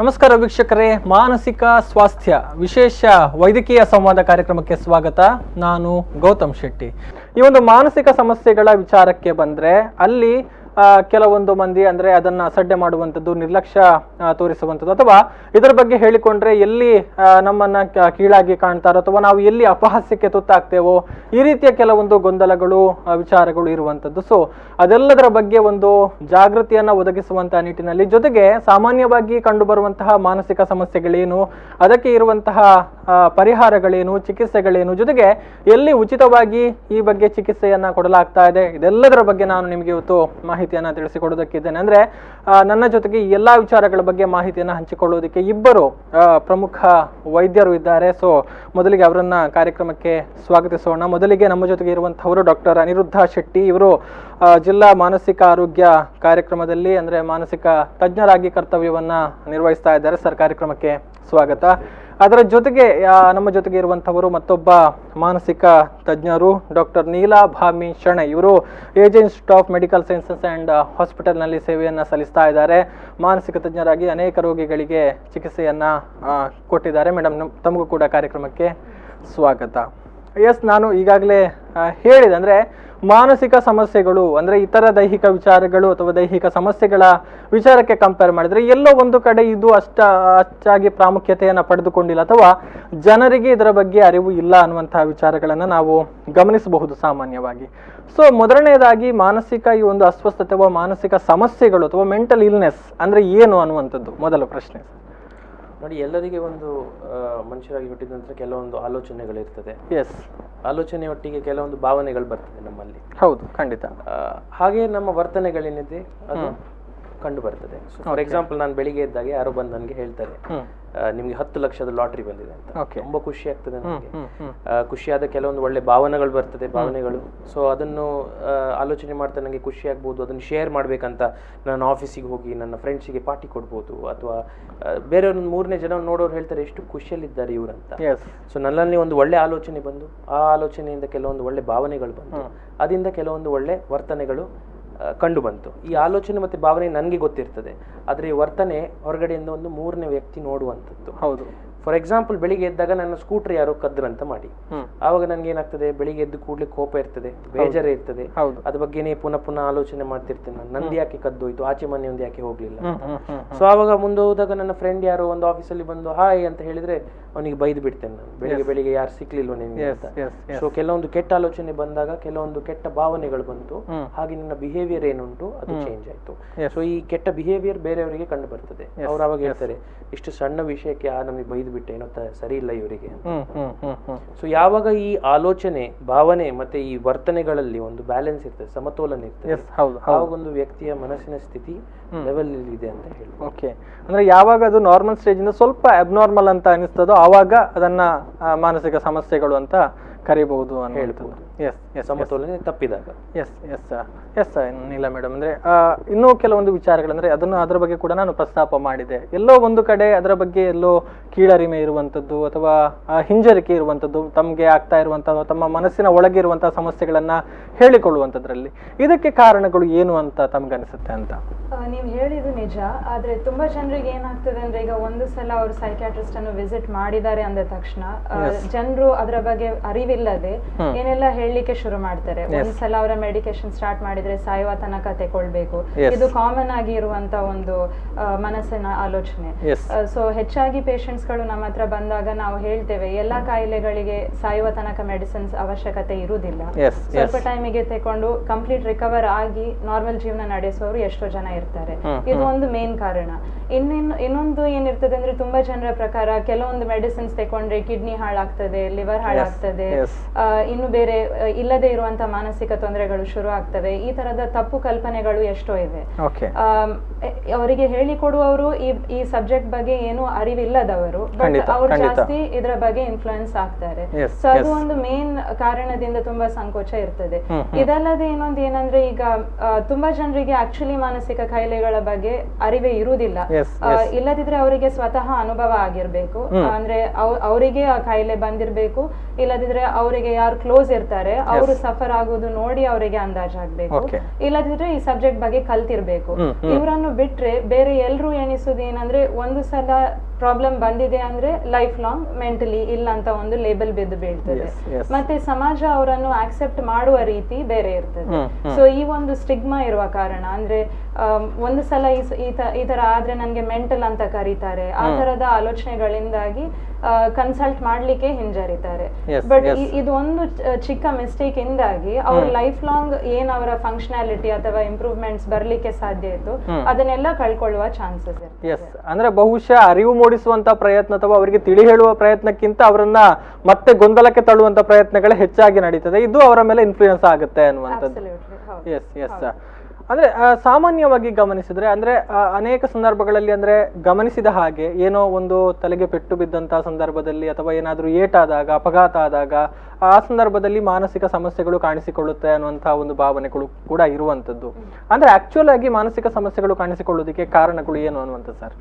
ನಮಸ್ಕಾರ ವೀಕ್ಷಕರೇ, ಮಾನಸಿಕ ಸ್ವಾಸ್ಥ್ಯ ವಿಶೇಷ ವೈದ್ಯಕೀಯ ಸಂವಾದ ಕಾರ್ಯಕ್ರಮಕ್ಕೆ ಸ್ವಾಗತ. ನಾನು ಗೌತಮ್ ಶೆಟ್ಟಿ. ಈ ಒಂದು ಮಾನಸಿಕ ಸಮಸ್ಯೆಗಳ ವಿಚಾರಕ್ಕೆ ಬಂದ್ರೆ ಅಲ್ಲಿ ಕೆಲವೊಂದು ಮಂದಿ ಅಂದ್ರೆ ಅದನ್ನ ಅಸಡ್ಡೆ ಮಾಡುವಂಥದ್ದು, ನಿರ್ಲಕ್ಷ್ಯ ತೋರಿಸುವಂಥದ್ದು, ಅಥವಾ ಇದರ ಬಗ್ಗೆ ಹೇಳಿಕೊಂಡ್ರೆ ಎಲ್ಲಿ ನಮ್ಮನ್ನ ಕೀಳಾಗಿ ಕಾಣ್ತಾರೋ ಅಥವಾ ನಾವು ಎಲ್ಲಿ ಅಪಹಾಸ್ಯಕ್ಕೆ ತುತ್ತಾಗ್ತೇವೋ ಈ ರೀತಿಯ ಕೆಲವೊಂದು ಗೊಂದಲಗಳು, ವಿಚಾರಗಳು ಇರುವಂಥದ್ದು. ಸೊ ಅದೆಲ್ಲದರ ಬಗ್ಗೆ ಒಂದು ಜಾಗೃತಿಯನ್ನ ಒದಗಿಸುವಂತ ನಿಟ್ಟಿನಲ್ಲಿ, ಜೊತೆಗೆ ಸಾಮಾನ್ಯವಾಗಿ ಕಂಡುಬರುವಂತಹ ಮಾನಸಿಕ ಸಮಸ್ಯೆಗಳೇನು, ಅದಕ್ಕೆ ಇರುವಂತಹ ಪರಿಹಾರಗಳೇನು, ಚಿಕಿತ್ಸೆಗಳೇನು, ಜೊತೆಗೆ ಎಲ್ಲಿ ಉಚಿತವಾಗಿ ಈ ಬಗ್ಗೆ ಚಿಕಿತ್ಸೆಯನ್ನ ಕೊಡಲಾಗ್ತಾ ಇದೆ, ಇದೆಲ್ಲದರ ಬಗ್ಗೆ ನಾನು ನಿಮಗೆ ಇವತ್ತು ಮಾಹಿತಿಯನ್ನ ತಿಳಿಸಿಕೊಡೋದಕ್ಕಿದ್ದೇನೆ. ಅಂದ್ರೆ ನನ್ನ ಜೊತೆಗೆ ಈ ಎಲ್ಲಾ ವಿಚಾರಗಳ ಬಗ್ಗೆ ಮಾಹಿತಿಯನ್ನ ಹಂಚಿಕೊಳ್ಳೋದಕ್ಕೆ ಇಬ್ಬರು ಪ್ರಮುಖ ವೈದ್ಯರು ಇದ್ದಾರೆ. ಸೊ ಮೊದಲಿಗೆ ಅವರನ್ನ ಕಾರ್ಯಕ್ರಮಕ್ಕೆ ಸ್ವಾಗತಿಸೋಣ. ಮೊದಲಿಗೆ ನಮ್ಮ ಜೊತೆಗೆ ಇರುವಂತಹವರು ಡಾಕ್ಟರ್ ಅನಿರುದ್ಧ ಶೆಟ್ಟಿ. ಇವರು ಜಿಲ್ಲಾ ಮಾನಸಿಕ ಆರೋಗ್ಯ ಕಾರ್ಯಕ್ರಮದಲ್ಲಿ ಅಂದ್ರೆ ಮಾನಸಿಕ ತಜ್ಞರಾಗಿ ಕರ್ತವ್ಯವನ್ನ ನಿರ್ವಹಿಸ್ತಾ ಇದ್ದಾರೆ. ಸರ್, ಕಾರ್ಯಕ್ರಮಕ್ಕೆ ಸ್ವಾಗತ. ಅದರ ಜೊತೆಗೆ ನಮ್ಮ ಜೊತೆಗೆ ಇರುವಂತಹವರು ಮತ್ತೊಬ್ಬ ಮಾನಸಿಕ ತಜ್ಞರು ಡಾಕ್ಟರ್ ನೀಲಾಭಾಮಿ ಶೆಣೈ. ಇವರು AJ institute of medical sciences and hospital ನಲ್ಲಿ ಸೇವೆಯನ್ನ ಸಲ್ಲಿಸ್ತಾ ಇದ್ದಾರೆ. ಮಾನಸಿಕ ತಜ್ಞರಾಗಿ ಅನೇಕ ರೋಗಿಗಳಿಗೆ ಚಿಕಿತ್ಸೆಯನ್ನ ಕೊಟ್ಟಿದ್ದಾರೆ. ಮೇಡಮ್, ತಮಗೂ ಕೂಡ ಕಾರ್ಯಕ್ರಮಕ್ಕೆ ಸ್ವಾಗತ. ಎಸ್, ನಾನು ಈಗಾಗಲೇ ಹೇಳಿದೆ, ಅಂದ್ರೆ ಮಾನಸಿಕ ಸಮಸ್ಯೆಗಳು ಅಂದ್ರೆ ಇತರ ದೈಹಿಕ ವಿಚಾರಗಳು ಅಥವಾ ದೈಹಿಕ ಸಮಸ್ಯೆಗಳ ವಿಚಾರಕ್ಕೆ ಕಂಪೇರ್ ಮಾಡಿದ್ರೆ ಎಲ್ಲೋ ಒಂದು ಕಡೆ ಇದು ಅಷ್ಟಾಗಿ ಪ್ರಾಮುಖ್ಯತೆಯನ್ನ ಪಡೆದುಕೊಂಡಿಲ್ಲ, ಅಥವಾ ಜನರಿಗೆ ಇದರ ಬಗ್ಗೆ ಅರಿವು ಇಲ್ಲ ಅನ್ನುವಂತಹ ವಿಚಾರಗಳನ್ನ ನಾವು ಗಮನಿಸಬಹುದು ಸಾಮಾನ್ಯವಾಗಿ. ಸೊ ಮೊದಲನೇದಾಗಿ ಮಾನಸಿಕ ಈ ಒಂದು ಅಸ್ವಸ್ಥತೆ ಅಥವಾ ಮಾನಸಿಕ ಸಮಸ್ಯೆಗಳು ಅಥವಾ ಮೆಂಟಲ್ ಇಲ್ನೆಸ್ ಅಂದ್ರೆ ಏನು ಅನ್ನುವಂಥದ್ದು ಮೊದಲ ಪ್ರಶ್ನೆ. ನೋಡಿ, ಎಲ್ಲರಿಗೆ ಒಂದು ಮನುಷ್ಯರಾಗಿ ಹುಟ್ಟಿದ ನಂತರ ಕೆಲವೊಂದು ಆಲೋಚನೆಗಳಿರ್ತದೆ. ಎಸ್, ಆಲೋಚನೆ ಒಟ್ಟಿಗೆ ಕೆಲವೊಂದು ಭಾವನೆಗಳು ಬರ್ತದೆ ನಮ್ಮಲ್ಲಿ. ಹೌದು, ಖಂಡಿತ. ಹಾಗೆ ನಮ್ಮ ವರ್ತನೆಗಳೇನಿದೆ ಅದು ಕಂಡು ಬರ್ತದೆ. ಫಾರ್ ಎಕ್ಸಾಂಪಲ್, ನಾನು ಬೆಳಿಗ್ಗೆ ಎದ್ದಾಗ ಯಾರೋ ಬಂದು ನನಗೆ ಹೇಳ್ತಾರೆ ನಿಮ್ಗೆ 10 ಲಕ್ಷದ ಲಾಟ್ರಿ ಬಂದಿದೆ ಅಂತ. ತುಂಬಾ ಖುಷಿ ಆಗ್ತದೆ ನನಗೆ. ಖುಷಿಯಾದ ಕೆಲವೊಂದು ಒಳ್ಳೆ ಭಾವನೆಗಳು ಭಾವನೆಗಳು. ಸೊ ಅದನ್ನು ಆಲೋಚನೆ ಮಾಡ್ತಾ ನನಗೆ ಖುಷಿ ಆಗ್ಬೋದು, ಅದನ್ನು ಶೇರ್ ಮಾಡ್ಬೇಕಂತ ನಾನು ಆಫೀಸಿಗೆ ಹೋಗಿ ನನ್ನ ಫ್ರೆಂಡ್ಸಿಗೆ ಪಾರ್ಟಿ ಕೊಡ್ಬೋದು, ಅಥವಾ ಬೇರೆಯವ್ರ 3ನೇ ಜನ ನೋಡೋರು ಹೇಳ್ತಾರೆ ಎಷ್ಟು ಖುಷಿಯಲ್ಲಿದ್ದಾರೆ ಇವ್ರಂತ. ಸೊ ನನ್ನಲ್ಲಿ ಒಂದು ಒಳ್ಳೆ ಆಲೋಚನೆ ಬಂದು, ಆ ಆಲೋಚನೆಯಿಂದ ಕೆಲವೊಂದು ಒಳ್ಳೆ ಭಾವನೆಗಳು ಬಂತು, ಅದರಿಂದ ಕೆಲವೊಂದು ಒಳ್ಳೆ ವರ್ತನೆಗಳು ಕಂಡು ಬಂತು. ಈ ಆಲೋಚನೆ ಮತ್ತೆ ಭಾವನೆ ನನಗೆ ಗೊತ್ತಿರ್ತದೆ, ಆದ್ರೆ ಈ ವರ್ತನೆ ಹೊರಗಡೆಯಿಂದ ಒಂದು 3ನೇ ವ್ಯಕ್ತಿ ನೋಡುವಂಥದ್ದು. ಹೌದು. ಫಾರ್ ಎಕ್ಸಾಂಪಲ್, ಬೆಳಿಗ್ಗೆ ಎದ್ದಾಗ ನನ್ನ ಸ್ಕೂಟರ್ ಯಾರೋ ಕದ್ರಂತ ಮಾಡಿ, ಆವಾಗ ನನ್ಗೆ ಏನಾಗ್ತದೆ, ಬೆಳಿಗ್ಗೆ ಎದ್ದು ಕೂಡ್ಲೆ ಕೋಪ ಇರ್ತದೆ, ಬೇಜಾರ ಇರ್ತದೆ, ಅದ್ರ ಬಗ್ಗೆನೇ ಪುನಃ ಆಲೋಚನೆ ಮಾಡ್ತಿರ್ತೇನೆ. ನಂದು ಯಾಕೆ ಕದ್ದೋಯ್ತು, ಆಚೆ ಮನೆ ಒಂದು ಯಾಕೆ ಹೋಗ್ಲಿಲ್ಲ. ಸೊ ಆವಾಗ ಮುಂದೆ ಹೋದಾಗ ನನ್ನ ಫ್ರೆಂಡ್ ಯಾರೋ ಒಂದು ಆಫೀಸಲ್ಲಿ ಬಂದು ಹಾಯ್ ಅಂತ ಹೇಳಿದ್ರೆ ಅವನಿಗೆ ಬೈದು ಬಿಡ್ತೇನೆ ನಾನು, ಬೆಳಿಗ್ಗೆ ಯಾರು ಸಿಕ್ಲಿಲ್ವ ನಿನ್ಗೆ ಅಂತ. ಸೊ ಕೆಲವೊಂದು ಕೆಟ್ಟ ಆಲೋಚನೆ ಬಂದಾಗ ಕೆಲವೊಂದು ಕೆಟ್ಟ ಭಾವನೆಗಳು ಬಂತು, ಹಾಗೆ ನನ್ನ ಬಿಹೇವಿಯರ್ ಏನುಂಟು ಅದು ಚೇಂಜ್ ಆಯ್ತು. ಸೊ ಈ ಕೆಟ್ಟ ಬಿಹೇವಿಯರ್ ಬೇರೆಯವರಿಗೆ ಕಂಡು ಬರ್ತದೆ. ಅವ್ರು ಅವಾಗ ಹೇಳ್ತಾರೆ ಇಷ್ಟು ಸಣ್ಣ ವಿಷಯಕ್ಕೆ ನಮಗೆ ಬೈದು ಬಿಟ್ಟೆ, ಏನೋ ಸರಿ ಇಲ್ಲ ಇವರಿಗೆ. ಸೊ ಯಾವಾಗ ಈ ಆಲೋಚನೆ, ಭಾವನೆ ಮತ್ತೆ ಈ ವರ್ತನೆಗಳಲ್ಲಿ ಒಂದು ಬ್ಯಾಲೆನ್ಸ್ ಇರ್ತದೆ, ಸಮತೋಲನ ಇರ್ತದೆ, ಆವಾಗ ಒಂದು ವ್ಯಕ್ತಿಯ ಮನಸ್ಸಿನ ಸ್ಥಿತಿ ಲೆವೆಲ್ ಇದೆ ಅಂತ ಹೇಳಿ. ಓಕೆ, ಅಂದ್ರೆ ಯಾವಾಗ ಅದು ನಾರ್ಮಲ್ ಸ್ಟೇಜ್ ಇಂದ ಸ್ವಲ್ಪ ಅಬ್ನಾರ್ಮಲ್ ಅಂತ ಅನಿಸ್ತದೋ ಆವಾಗ ಅದನ್ನ ಮಾನಸಿಕ ಸಮಸ್ಯೆಗಳು ಅಂತ ಕರಿಬಹುದು ಅಂತ ಹೇಳ್ಬೋದು. ಸಮತೋಲನ ತಪ್ಪಿದಾಗ. ಎಸ್ ನೀಲಾ ಮೇಡಮ್, ಅಂದ್ರೆ ಇನ್ನೂ ಕೆಲವೊಂದು ವಿಚಾರಗಳಂದ್ರೆ ಅದರ ಬಗ್ಗೆ ಕೂಡ ನಾನು ಪ್ರಸ್ತಾಪ ಮಾಡಿದೆ. ಎಲ್ಲೋ ಒಂದು ಕಡೆ ಅದರ ಬಗ್ಗೆ ಎಲ್ಲೋ ಕೀಳರಿಮೆ ಇರುವಂತದ್ದು ಅಥವಾ ಹಿಂಜರಿಕೆ ಇರುವಂತದ್ದು, ತಮ್ಗೆ ಆಗ್ತಾ ಇರುವಂತಹ ತಮ್ಮ ಮನಸ್ಸಿನ ಒಳಗೆ ಇರುವಂತಹ ಸಮಸ್ಯೆಗಳನ್ನ ಹೇಳಿಕೊಳ್ಳುವಂತದ್ರಲ್ಲಿ ಇದಕ್ಕೆ ಕಾರಣಗಳು ಏನು ಅಂತ ತಮ್ಗನ್ಸುತ್ತೆ ಅಂತ? ನೀವು ಹೇಳಿದ್ದು ನಿಜ, ಆದ್ರೆ ತುಂಬಾ ಜನರಿಗೆ ಏನಾಗ್ತದೆ ಅಂದ್ರೆ, ಈಗ ಒಂದು ಸಲ ಅವರು ಸೈಕ್ಯಾಟ್ರಿಸ್ಟ್ ಅನ್ನು ವಿಸಿಟ್ ಮಾಡಿದ್ದಾರೆ ಅಂದ ತಕ್ಷಣ ಜನರು ಅದರ ಬಗ್ಗೆ ಅರಿವಿಲ್ಲದೆ ಏನೆಲ್ಲ ಹೇಳಲಿಕ್ಕೆ ಶುರು ಮಾಡ್ತಾರೆ. ಒಂದ್ಸಲ ಅವರ ಮೆಡಿಕೇಶನ್ ಸ್ಟಾರ್ಟ್ ಮಾಡಿದ್ರೆ ಸಾಯುವ ತನಕ ತಗೊಳ್ಬೇಕು, ಇದು ಕಾಮನ್ ಆಗಿ ಇರುವಂತ ಒಂದು ಮನಸ್ಸಿನ ಆಲೋಚನೆ. ಸೊ ಹೆಚ್ಚಾಗಿ ಪೇಷಂಟ್ಸ್ ಗಳು ನಮ್ಮ ಹತ್ರ ಬಂದಾಗ ನಾವು ಹೇಳ್ತೇವೆ ಎಲ್ಲಾ ಕಾಯಿಲೆಗಳಿಗೆ ಸಾಯುವ ತನಕ ಮೆಡಿಸಿನ್ಸ್ ಅವಶ್ಯಕತೆ ಇರುವುದಿಲ್ಲ, ಸ್ವಲ್ಪ ಟೈಮಿಗೆ ತಕೊಂಡು ಕಂಪ್ಲೀಟ್ ರಿಕವರ್ ಆಗಿ ನಾರ್ಮಲ್ ಜೀವನ ನಡೆಸುವವರು ಎಷ್ಟೋ ಜನ ಇರ್ತಾರೆ. ಇದು ಒಂದು ಮೇನ್ ಕಾರಣ. ಇನ್ನೊಂದು ಏನಿರ್ತದೆ ಅಂದ್ರೆ, ತುಂಬಾ ಜನರ ಪ್ರಕಾರ ಕೆಲವೊಂದು ಮೆಡಿಸಿನ್ಸ್ ತಕೊಂಡ್ರೆ ಕಿಡ್ನಿ ಹಾಳಾಗ್ತದೆ, ಲಿವರ್ ಹಾಳಾಗ್ತದೆ, ಇನ್ನು ಬೇರೆ ಇಲ್ಲದೆ ಇರುವಂತಹ ಮಾನಸಿಕ ತೊಂದರೆಗಳು ಶುರು ಆಗ್ತವೆ. ಈ ತರದ ತಪ್ಪು ಕಲ್ಪನೆಗಳು ಎಷ್ಟೋ ಇವೆ. ಅವರಿಗೆ ಹೇಳಿಕೊಡುವವರು ಈ ಸಬ್ಜೆಕ್ಟ್ ಬಗ್ಗೆ ಏನು ಅರಿವಿಲ್ಲದವರು, ಬಟ್ ಅವರು ಜಾಸ್ತಿ ಇದರ ಬಗ್ಗೆ ಇನ್ಫ್ಲೂಯೆನ್ಸ್ ಆಗ್ತಾರೆ. ಸೊ ಅದು ಒಂದು ಮೇನ್ ಕಾರಣದಿಂದ ತುಂಬಾ ಸಂಕೋಚ ಇರ್ತದೆ. ಇದಲ್ಲದೆ ಇನ್ನೊಂದು ಏನಂದ್ರೆ, ಈಗ ತುಂಬಾ ಜನರಿಗೆ ಆಕ್ಚುಲಿ ಮಾನಸಿಕ ಕಾಯಿಲೆಗಳ ಬಗ್ಗೆ ಅರಿವೇ ಇರುವುದಿಲ್ಲ. ಇಲ್ಲದಿದ್ರೆ ಅವರಿಗೆ ಸ್ವತಃ ಅನುಭವ ಆಗಿರ್ಬೇಕು, ಅಂದ್ರೆ ಅವರಿಗೆ ಆ ಕಾಯಿಲೆ ಬಂದಿರ್ಬೇಕು, ಇಲ್ಲದಿದ್ರೆ ಅವರಿಗೆ ಯಾರು ಕ್ಲೋಸ್ ಇರ್ತಾರೆ ಅವರು ಸಫರ್ ಆಗೋದು ನೋಡಿ ಅವರಿಗೆ ಅಂದಾಜಾಗ್ಬೇಕು, ಇಲ್ಲದಿದ್ರೆ ಈ ಸಬ್ಜೆಕ್ಟ್ ಬಗ್ಗೆ ಕಲ್ತಿರ್ಬೇಕು. ಇವರನ್ನು ಬಿಟ್ರೆ ಬೇರೆ ಎಲ್ರು ಎಣಿಸುದು ಏನಂದ್ರೆ ಒಂದು ಸಲ ಪ್ರಾಬ್ಲಮ್ ಬಂದಿದೆ ಅಂದ್ರೆ ಲೈಫ್ ಲಾಂಗ್ ಮೆಂಟಲಿ ಇಲ್ಲ ಅಂತ ಒಂದು ಲೇಬಲ್ ಬಿದ್ದು ಬೀಳ್ತದೆ. ಮತ್ತೆ ಸಮಾಜ ಅವರನ್ನು ಆಕ್ಸೆಪ್ಟ್ ಮಾಡುವ ರೀತಿ ಬೇರೆ ಇರ್ತದೆ. ಸೊ ಈ ಒಂದು ಸ್ಟಿಗ್ಮಾ ಇರುವ ಕಾರಣ ಅಂದ್ರೆ ಒಂದು ಸಲ ಈ ತರ ಆದ್ರೆ ನನ್ಗೆ ಮೆಂಟಲ್ ಅಂತ ಕರೀತಾರೆ, ಆ ತರದ ಆಲೋಚನೆಗಳಿಂದಾಗಿ ಕನ್ಸಲ್ಟ್ ಮಾಡ್ಲಿಕ್ಕೆ ಹಿಂಜರಿತಾರೆ. ಬಟ್ ಇದು ಒಂದು ಚಿಕ್ಕ ಮಿಸ್ಟೇಕ್ ಇಂದಾಗಿ ಅವ್ರ ಲೈಫ್ ಲಾಂಗ್ ಏನ್ ಅವರ ಫಂಕ್ಷನಾಲಿಟಿ ಅಥವಾ ಇಂಪ್ರೂವ್ಮೆಂಟ್ಸ್ ಬರ್ಲಿಕ್ಕೆ ಸಾಧ್ಯ ಇತ್ತು ಅದನ್ನೆಲ್ಲ ಕಳ್ಕೊಳ್ಳುವ ಚಾನ್ಸಸ್ ಇರುತ್ತೆ. ಅಂದ್ರೆ ಬಹುಶಃ ಅರಿವು ಮೂಡಿಸುವಂತ ಪ್ರಯತ್ನ ಅಥವಾ ಅವರಿಗೆ ತಿಳಿ ಹೇಳುವ ಪ್ರಯತ್ನಕ್ಕಿಂತ ಅವರನ್ನ ಮತ್ತೆ ಗೊಂದಲಕ್ಕೆ ತಳ್ಳುವಂತ ಪ್ರಯತ್ನಗಳೇ ಹೆಚ್ಚಾಗಿ ನಡೀತದೆ. ಇದು ಅವರ ಮೇಲೆ ಇನ್ಫ್ಲೂಯೆನ್ಸ್ ಆಗುತ್ತೆ ಅನ್ನುವಂಥದ್ದು. ಅಂದ್ರೆ ಸಾಮಾನ್ಯವಾಗಿ ಗಮನಿಸಿದ್ರೆ ಅಂದ್ರೆ ಅನೇಕ ಸಂದರ್ಭಗಳಲ್ಲಿ ಅಂದ್ರೆ ಗಮನಿಸಿದ ಹಾಗೆ ಏನೋ ಒಂದು ತಲೆಗೆ ಪೆಟ್ಟು ಬಿದ್ದಂತ ಸಂದರ್ಭದಲ್ಲಿ ಅಥವಾ ಏನಾದ್ರೂ ಏಟಾದಾಗ ಅಪಘಾತ ಆದಾಗ ಆ ಸಂದರ್ಭದಲ್ಲಿ ಮಾನಸಿಕ ಸಮಸ್ಯೆಗಳು ಕಾಣಿಸಿಕೊಳ್ಳುತ್ತೆ ಅನ್ನುವಂತಹ ಒಂದು ಭಾವನೆಗಳು ಕೂಡ ಇರುವಂತದ್ದು. ಅಂದ್ರೆ ಆಕ್ಚುಲ್ ಆಗಿ ಮಾನಸಿಕ ಸಮಸ್ಯೆಗಳು ಕಾಣಿಸಿಕೊಳ್ಳೋದಕ್ಕೆ ಕಾರಣಗಳು ಏನು ಅನ್ನುವಂಥದ್ದು ಸರ್?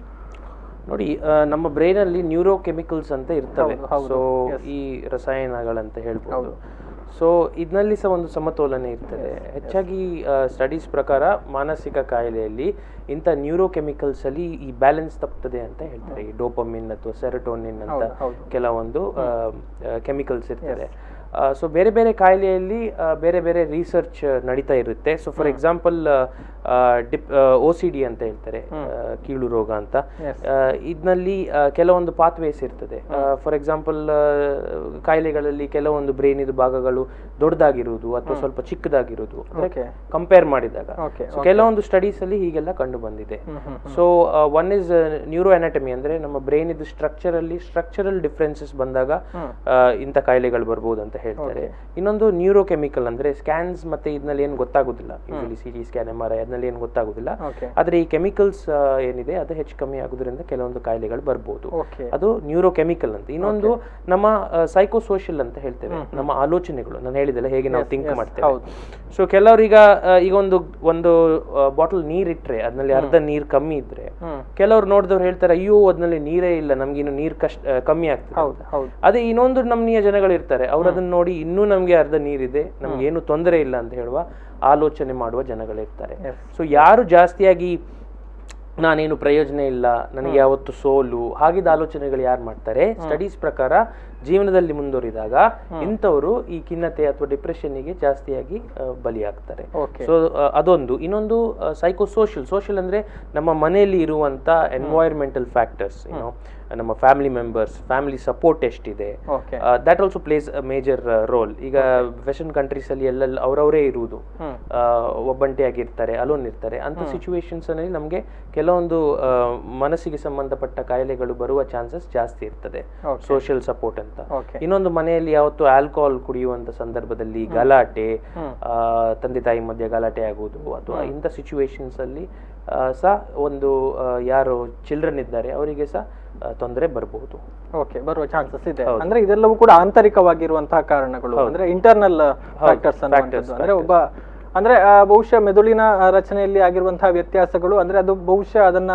ನೋಡಿ, ನಮ್ಮ ಬ್ರೈನ್ ಅಲ್ಲಿ ನ್ಯೂರೋ ಕೆಮಿಕಲ್ಸ್ ಅಂತ ಇರ್ತವೆ. ಸೊ ಈ ರಸಾಯನಗಳಂತ ಹೇಳ್ಬೋದು. ಸೊ ಇದರಲ್ಲಿ ಸಹ ಒಂದು ಸಮತೋಲನೆ ಇರ್ತದೆ. ಹೆಚ್ಚಾಗಿ ಸ್ಟಡೀಸ್ ಪ್ರಕಾರ ಮಾನಸಿಕ ಕಾಯಿಲೆಯಲ್ಲಿ ಇಂಥ ನ್ಯೂರೋ ಕೆಮಿಕಲ್ಸ್ ಅಲ್ಲಿ ಈ ಬ್ಯಾಲೆನ್ಸ್ ತಪ್ಪುತ್ತದೆ ಅಂತ ಹೇಳ್ತಾರೆ. ಈ ಡೋಪಮಿನ್ ಅಥವಾ ಸೆರೋಟೋನಿನ್ ಅಂತ ಕೆಲವೊಂದು ಕೆಮಿಕಲ್ಸ್ ಇರ್ತದೆ. ಸೊ ಬೇರೆ ಬೇರೆ ಕಾಯಿಲೆಯಲ್ಲಿ ಬೇರೆ ಬೇರೆ ರಿಸರ್ಚ್ ನಡೀತಾ ಇರುತ್ತೆ. ಸೊ ಫಾರ್ ಎಕ್ಸಾಂಪಲ್ OCD ಅಂತ ಹೇಳ್ತಾರೆ, ಕೀಳು ರೋಗ ಅಂತ. ಇದರಲ್ಲಿ ಕೆಲವೊಂದು ಪಾತ್ವೇಸ್ ಇರ್ತದೆ. ಫಾರ್ ಎಕ್ಸಾಂಪಲ್ ಕಾಯಿಲೆಗಳಲ್ಲಿ ಕೆಲವೊಂದು ಬ್ರೈನ್ ಇದು ಭಾಗಗಳು ದೊಡ್ಡದಾಗಿರುವುದು ಅಥವಾ ಸ್ವಲ್ಪ ಚಿಕ್ಕದಾಗಿರುವುದು ಕಂಪೇರ್ ಮಾಡಿದಾಗ. ಕೆಲವೊಂದು ಸ್ಟಡೀಸ್ ಅಲ್ಲಿ ಹೀಗೆಲ್ಲ ಕಂಡು ಬಂದಿದೆ. So one is neuro anatomy, ಅಂದ್ರೆ ನಮ್ಮ ಬ್ರೈನ್ ಇದು ಸ್ಟ್ರಕ್ಚರಲ್ ಡಿಫ್ರೆನ್ಸಸ್ ಬಂದಾಗ ಇಂಥ ಕಾಯಿಲೆಗಳು ಬರ್ಬೋದು ಅಂತ ಹೇಳ್ತಾರೆ. ಇನ್ನೊಂದು ನ್ಯೂರೋ ಕೆಮಿಕಲ್, ಅಂದ್ರೆ ಸ್ಕ್ಯಾನ್ಸ್ ಮತ್ತೆ ಇದರಲ್ಲಿ ಏನು ಗೊತ್ತಾಗುದಿಲ್ಲ, ಯೂಶಲಿ CT ಸ್ಕ್ಯಾನ್ MRI ಅದ್ರಲ್ಲಿ ಏನು ಗೊತ್ತಾಗುದಿಲ್ಲ. ಆದ್ರೆ ಈ ಕೆಮಿಕಲ್ಸ್ ಏನಿದೆ ಅದು ಹೆಚ್ಚು ಕಮ್ಮಿ ಆಗೋದ್ರಿಂದ ಕೆಲವೊಂದು ಕಾಯಿಲೆಗಳು ಬರ್ಬೋದು. ಅದು ನ್ಯೂರೋ ಕೆಮಿಕಲ್ ಅಂತ. ಇನ್ನೊಂದು ನಮ್ಮ ಸೈಕೋಸೋಷಿಯಲ್ ಅಂತ ಹೇಳ್ತೇವೆ, ನಮ್ಮ ಆಲೋಚನೆಗಳು. ನಾನು ಹೇಳಿದೆಲ್ಲ ಹೇಗೆ ನಾವು ಥಿಂಕ್ ಮಾಡ್ತೇವೆ. ಸೊ ಕೆಲವ್ರೀಗ ಈಗ ಒಂದು ಬಾಟಲ್ ನೀರ್ ಇಟ್ರೆ ಅದ್ರಲ್ಲಿ ಅರ್ಧ ನೀರ್ ಕಮ್ಮಿ ಇದ್ರೆ ಕೆಲವ್ರು ನೋಡಿದವ್ರು ಹೇಳ್ತಾರೆ, ಅಯ್ಯೋ ಅದ್ರಲ್ಲಿ ನೀರೇ ಇಲ್ಲ, ನಮ್ಗೆ ಇನ್ನು ನೀರ್ ಕಮ್ಮಿ ಆಗ್ತದೆ. ಅದೇ ಇನ್ನೊಂದು ನಮ್ನೀಯ ಜನಗಳು ಇರ್ತಾರೆ, ಅವ್ರು ಅದನ್ನ ನೋಡಿ ಇನ್ನೂ ನಮ್ಗೆ ಅರ್ಧ ನೀರಿದೆ, ನಮ್ಗೆ ಏನು ತೊಂದರೆ ಇಲ್ಲ ಅಂತ ಹೇಳುವ ಆಲೋಚನೆ ಮಾಡುವ ಜನಗಳಿರ್ತಾರೆ. ಸೊ ಯಾರು ಜಾಸ್ತಿಯಾಗಿ ನಾನೇನು ಪ್ರಯೋಜನ ಇಲ್ಲ, ನನಗೆ ಯಾವತ್ತು ಸೋಲು, ಹಾಗಿದ್ದ ಆಲೋಚನೆಗಳು ಯಾರು ಮಾಡ್ತಾರೆ, ಸ್ಟಡೀಸ್ ಪ್ರಕಾರ ಜೀವನದಲ್ಲಿ ಮುಂದುವರಿದಾಗ ಇಂಥವರು ಈ ಖಿನ್ನತೆ ಅಥವಾ ಡಿಪ್ರೆಷನ್ಗೆ ಜಾಸ್ತಿಯಾಗಿ ಬಲಿಯಾಗ್ತಾರೆ. ಸೊ ಅದೊಂದು. ಇನ್ನೊಂದು ಸೋಷಿಯಲ್ ಅಂದ್ರೆ ನಮ್ಮ ಮನೆಯಲ್ಲಿ ಇರುವಂತ ಎನ್ವೈರ್ಮೆಂಟಲ್ ಫ್ಯಾಕ್ಟರ್ಸ್, ನಮ್ಮ ಫ್ಯಾಮಿಲಿ ಮೆಂಬರ್ಸ್, ಫ್ಯಾಮಿಲಿ ಸಪೋರ್ಟ್ ಎಷ್ಟಿದೆ, that also place a major role. ಈಗ ವೆಸ್ಟರ್ನ್ ಕಂಟ್ರೀಸ್ ಅಲ್ಲಿ ಎಲ್ಲ ಅವರವರೇ ಇರುವುದು, ಒಬ್ಬಂಟಿಯಾಗಿರ್ತಾರೆ, ಅಲೋನ್ ಇರ್ತಾರೆ. ಅಂತ ಸಿಚುವೇಶನ್ಸ್ ಅಲ್ಲಿ ನಮಗೆ ಕೆಲವೊಂದು ಮನಸ್ಸಿಗೆ ಸಂಬಂಧಪಟ್ಟ ಕಾಯಿಲೆಗಳು ಬರುವ ಚಾನ್ಸಸ್ ಜಾಸ್ತಿ ಇರ್ತದೆ, ಸೋಷಿಯಲ್ ಸಪೋರ್ಟ್ ಅಂತ. ಇನ್ನೊಂದು, ಮನೆಯಲ್ಲಿ ಯಾವತ್ತು ಆಲ್ಕೋಹಾಲ್ ಕುಡಿಯುವಂತ ಸಂದರ್ಭದಲ್ಲಿ ಗಲಾಟೆ, ತಂದೆ ತಾಯಿ ಮಧ್ಯೆ ಗಲಾಟೆ ಆಗುವುದು, ಅಥವಾ ಇಂಥ ಸಿಚುವೇಶನ್ಸ್ ಅಲ್ಲಿ ಸಹ ಒಂದು ಯಾರು ಚಿಲ್ಡ್ರನ್ ಇದ್ದಾರೆ ಅವರಿಗೆ ಸಹ ತೊಂದರೆ ಬರಬಹುದು. ಬರುವ ಚಾನ್ಸಸ್ ಇದೆ. ಅಂದ್ರೆ ಇದೆಲ್ಲವೂ ಕೂಡ ಆಂತರಿಕವಾಗಿರುವಂತಹ ಕಾರಣಗಳು, ಅಂದ್ರೆ ಇಂಟರ್ನಲ್ ಫ್ಯಾಕ್ಟರ್ಸ್ ಅಂದ್ರೆ ಅಂದ್ರೆ ಬಹುಶಃ ಮೆದುಳಿನ ರಚನೆಯಲ್ಲಿ ಆಗಿರುವಂತಹ ವ್ಯತ್ಯಾಸಗಳು, ಅಂದ್ರೆ ಅದು ಬಹುಶಃ ಅದನ್ನ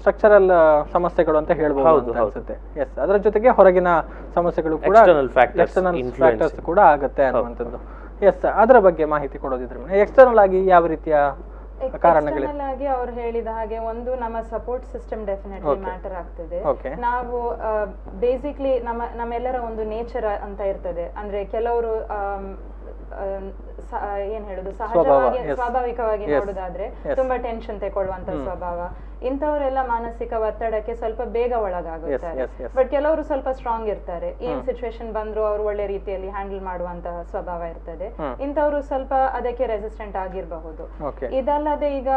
ಸ್ಟ್ರಕ್ಚರಲ್ ಸಮಸ್ಯೆಗಳು ಅಂತ ಹೇಳ್ಬಹುದು ಅನ್ಸುತ್ತೆ. ಎಸ್, ಅದರ ಜೊತೆಗೆ ಹೊರಗಿನ ಸಮಸ್ಯೆಗಳು ಕೂಡ, ಎಕ್ಸ್ಟರ್ನಲ್ ಫ್ಯಾಕ್ಟರ್ಸ್ ಕೂಡ ಆಗುತ್ತೆ ಅನ್ನುವಂಥದ್ದು. ಎಸ್, ಅದರ ಬಗ್ಗೆ ಮಾಹಿತಿ ಕೊಡೋದಿದ್ರೆ ಎಕ್ಸ್ಟರ್ನಲ್ ಆಗಿ ಯಾವ ರೀತಿಯ ಎಕ್ಸ್ಟರ್ನಲ್ ಆಗಿ ಅವ್ರು ಹೇಳಿದ ಹಾಗೆ ಒಂದು ನಮ್ಮ ಸಪೋರ್ಟ್ ಸಿಸ್ಟಮ್ ಡೆಫಿನೆಟ್ಲಿ ಮ್ಯಾಟರ್ ಆಗ್ತದೆ. ನಾವು ಬೇಸಿಕ್ಲಿ ನಮ್ಮೆಲ್ಲರ ಒಂದು ನೇಚರ್ ಅಂತ ಇರ್ತದೆ. ಅಂದ್ರೆ ಕೆಲವರು ಏನ್ ಹೇಳುದು, ಸ್ವಾಭಾವಿಕವಾಗಿ ನೋಡುದಾದ್ರೆ ತುಂಬಾ ಟೆನ್ಷನ್ ತಗೊಳ್ಳುವಂತ ಸ್ವಭಾವ. ಇಂಥವರೆಲ್ಲ ಮಾನಸಿಕ ಒತ್ತಡಕ್ಕೆ ಸ್ವಲ್ಪ ಬೇಗ ಒಳಗಾಗುತ್ತಾರೆ. ಬಟ್ ಕೆಲವರು ಸ್ವಲ್ಪ ಸ್ಟ್ರಾಂಗ್ ಇರ್ತಾರೆ, ಏನ್ ಸಿಚುವೇಶನ್ ಬಂದ್ರು ಅವ್ರು ಒಳ್ಳೆ ರೀತಿಯಲ್ಲಿ ಹ್ಯಾಂಡಲ್ ಮಾಡುವಂತಹ ಸ್ವಭಾವ ಇರ್ತದೆ. ಇಂಥವ್ರು ಸ್ವಲ್ಪ ಅದಕ್ಕೆ ರೆಸಿಸ್ಟೆಂಟ್ ಆಗಿರಬಹುದು. ಇದಲ್ಲದೆ ಈಗ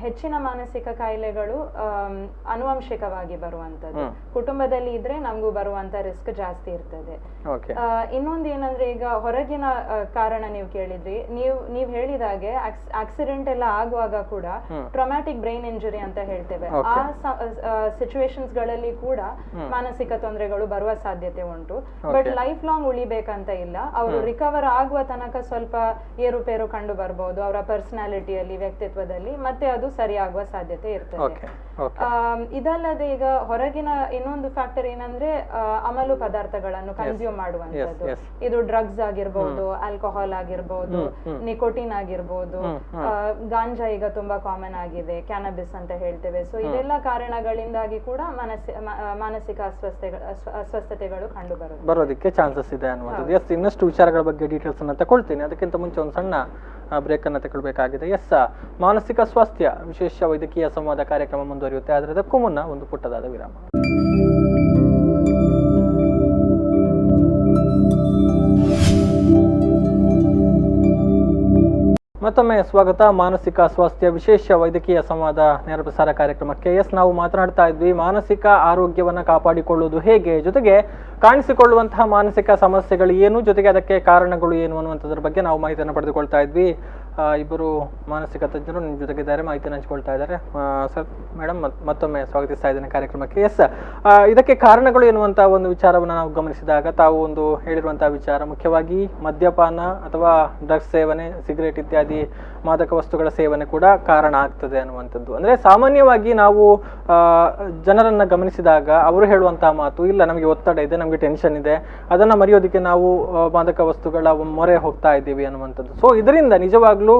ಹೆಚ್ಚಿನ ಮಾನಸಿಕ ಕಾಯಿಲೆಗಳು ಆನುವಂಶಿಕವಾಗಿ ಬರುವಂತದ್ದು. ಕುಟುಂಬದಲ್ಲಿ ಇದ್ರೆ ನಮಗೂ ಬರುವಂತ ರಿಸ್ಕ್ ಜಾಸ್ತಿ ಇರ್ತದೆ. ಇನ್ನೊಂದು ಏನಂದ್ರೆ, ಈಗ ಹೊರಗಿನ ಕಾರಣ ನೀವು ಕೇಳಿದ್ರಿ, ನೀವ್ ಹೇಳಿದಾಗೆ ಆಕ್ಸಿಡೆಂಟ್ ಎಲ್ಲ ಆಗುವಾಗ ಕೂಡ ಟ್ರಾಮ್ಯಾಟಿಕ್ ಬ್ರೈನ್ ಬ್ರೈನ್ ಇಂಜುರಿ ಅಂತ ಹೇಳ್ತೇವೆ. ಆ ಸಿಚುವೇಶನ್ಸ್ ಗಳಲ್ಲಿ ಕೂಡ ಮಾನಸಿಕ ತೊಂದರೆಗಳು ಬರುವ ಸಾಧ್ಯತೆ ಉಂಟು. ಬಟ್ ಲೈಫ್ ಲಾಂಗ್ ಉಳಿಬೇಕಂತ ಇಲ್ಲ. ಅವರು ರಿಕವರ್ ಆಗುವ ತನಕ ಸ್ವಲ್ಪ ಏರುಪೇರು ಕಂಡು ಬರ್ಬೋದು ಅವರ ಪರ್ಸನಾಲಿಟಿಯಲ್ಲಿ, ವ್ಯಕ್ತಿತ್ವದಲ್ಲಿ, ಮತ್ತೆ ಅದು ಸರಿಯಾಗುವ ಸಾಧ್ಯತೆ ಇರ್ತದೆ. ಇದಲ್ಲದೆ ಈಗ ಹೊರಗಿನ ಇನ್ನೊಂದು ಫ್ಯಾಕ್ಟರ್ ಏನಂದ್ರೆ ಅಮಲು ಪದಾರ್ಥಗಳನ್ನು ಕನ್ಸ್ಯೂಮ್ ಮಾಡುವಂತದ್ದು. ಇದು ಡ್ರಗ್ಸ್ ಆಗಿರ್ಬೋದು, ಆಲ್ಕೋಹಾಲ್ ಆಗಿರ್ಬೋದು, ನಿಕೋಟಿನ್ ಆಗಿರ್ಬೋದು, ಗಾಂಜಾ ಈಗ ತುಂಬಾ ಕಾಮನ್ ಆಗಿದೆ, ಕ್ಯಾನಬಿಸ್ ಅಂತ ಹೇಳ್ತೇವೆ. ಸೊ ಇದೆಲ್ಲ ಕಾರಣಗಳಿಂದಾಗಿ ಕೂಡ ಮಾನಸಿಕ ಅಸ್ವಸ್ಥತೆಗಳು ಕಂಡು ಬರೋದಕ್ಕೆ ಚಾನ್ಸಸ್ ಇದೆ ಅನ್ನುವಂಥದ್ದು. ಎಸ್, ಇನ್ನಷ್ಟು ವಿಚಾರಗಳ ಬಗ್ಗೆ ಡೀಟೇಲ್ಸ್ ಅನ್ನ ತಗೊಳ್ತೀನಿ. ಅದಕ್ಕಿಂತ ಮುಂಚೆ ಒಂದು ಸಣ್ಣ ಬ್ರೇಕ್ ಅನ್ನು ತಗೊಳ್ಬೇಕಾಗಿದೆ. ಎಸ್, ಮಾನಸಿಕ ಸ್ವಾಸ್ಥ್ಯ ವಿಶೇಷ ವೈದ್ಯಕೀಯ ಸಂವಾದ ಕಾರ್ಯಕ್ರಮ ಮುಂದುವರಿಯುತ್ತೆ. ಆದರೆ ಅದಕ್ಕೂ ಮುನ್ನ ಒಂದು ಪುಟ್ಟದಾದ ವಿರಾಮ. ಮತ್ತೊಮ್ಮೆ ಸ್ವಾಗತ ಮಾನಸಿಕ ಸ್ವಾಸ್ಥ್ಯ ವಿಶೇಷ ವೈದ್ಯಕೀಯ ಸಂವಾದ ನೇರ ಪ್ರಸಾರ ಕಾರ್ಯಕ್ರಮಕ್ಕೆ. ಎಸ್, ನಾವು ಮಾತನಾಡ್ತಾ ಇದ್ವಿ ಮಾನಸಿಕ ಆರೋಗ್ಯವನ್ನು ಕಾಪಾಡಿಕೊಳ್ಳುವುದು ಹೇಗೆ, ಜೊತೆಗೆ ಕಾಣಿಸಿಕೊಳ್ಳುವಂತಹ ಮಾನಸಿಕ ಸಮಸ್ಯೆಗಳು ಏನು, ಜೊತೆಗೆ ಅದಕ್ಕೆ ಕಾರಣಗಳು ಏನು ಅನ್ನುವಂಥದ್ರ ಬಗ್ಗೆ ನಾವು ಮಾಹಿತಿಯನ್ನು ಪಡೆದುಕೊಳ್ತಾ ಇದ್ವಿ. ಇಬ್ಬರು ಮಾನಸಿಕ ತಜ್ಞರು ನಿಮ್ಮ ಜೊತೆಗಿದ್ದಾರೆ, ಮಾಹಿತಿಯನ್ನು ಹಂಚಿಕೊಳ್ತಾ ಇದ್ದಾರೆ. ಸರ್, ಮೇಡಮ್, ಮತ್ತೊಮ್ಮೆ ಸ್ವಾಗತಿಸ್ತಾ ಇದ್ದೇನೆ ಕಾರ್ಯಕ್ರಮಕ್ಕೆ. ಎಸ್, ಇದಕ್ಕೆ ಕಾರಣಗಳು ಎನ್ನುವಂಥ ಒಂದು ವಿಚಾರವನ್ನು ನಾವು ಗಮನಿಸಿದಾಗ ತಾವು ಒಂದು ಹೇಳಿರುವಂತಹ ವಿಚಾರ ಮುಖ್ಯವಾಗಿ ಮದ್ಯಪಾನ ಅಥವಾ ಡ್ರಗ್ಸ್ ಸೇವನೆ, ಸಿಗರೇಟ್ ಇತ್ಯಾದಿ ಮಾದಕ ವಸ್ತುಗಳ ಸೇವನೆ ಕೂಡ ಕಾರಣ ಆಗ್ತದೆ ಅನ್ನುವಂಥದ್ದು. ಅಂದರೆ ಸಾಮಾನ್ಯವಾಗಿ ನಾವು ಜನರನ್ನು ಗಮನಿಸಿದಾಗ ಅವರು ಹೇಳುವಂತಹ ಮಾತು, ಇಲ್ಲ ನಮಗೆ ಒತ್ತಡ ಇದೆ, ನಮಗೆ ಟೆನ್ಷನ್ ಇದೆ, ಅದನ್ನು ಮರೆಯೋದಕ್ಕೆ ನಾವು ಮಾದಕ ವಸ್ತುಗಳ ಮೊರೆ ಹೋಗ್ತಾ ಇದ್ದೀವಿ ಅನ್ನುವಂಥದ್ದು. ಸೊ ಇದರಿಂದ ನಿಜವಾಗ್ಲೂ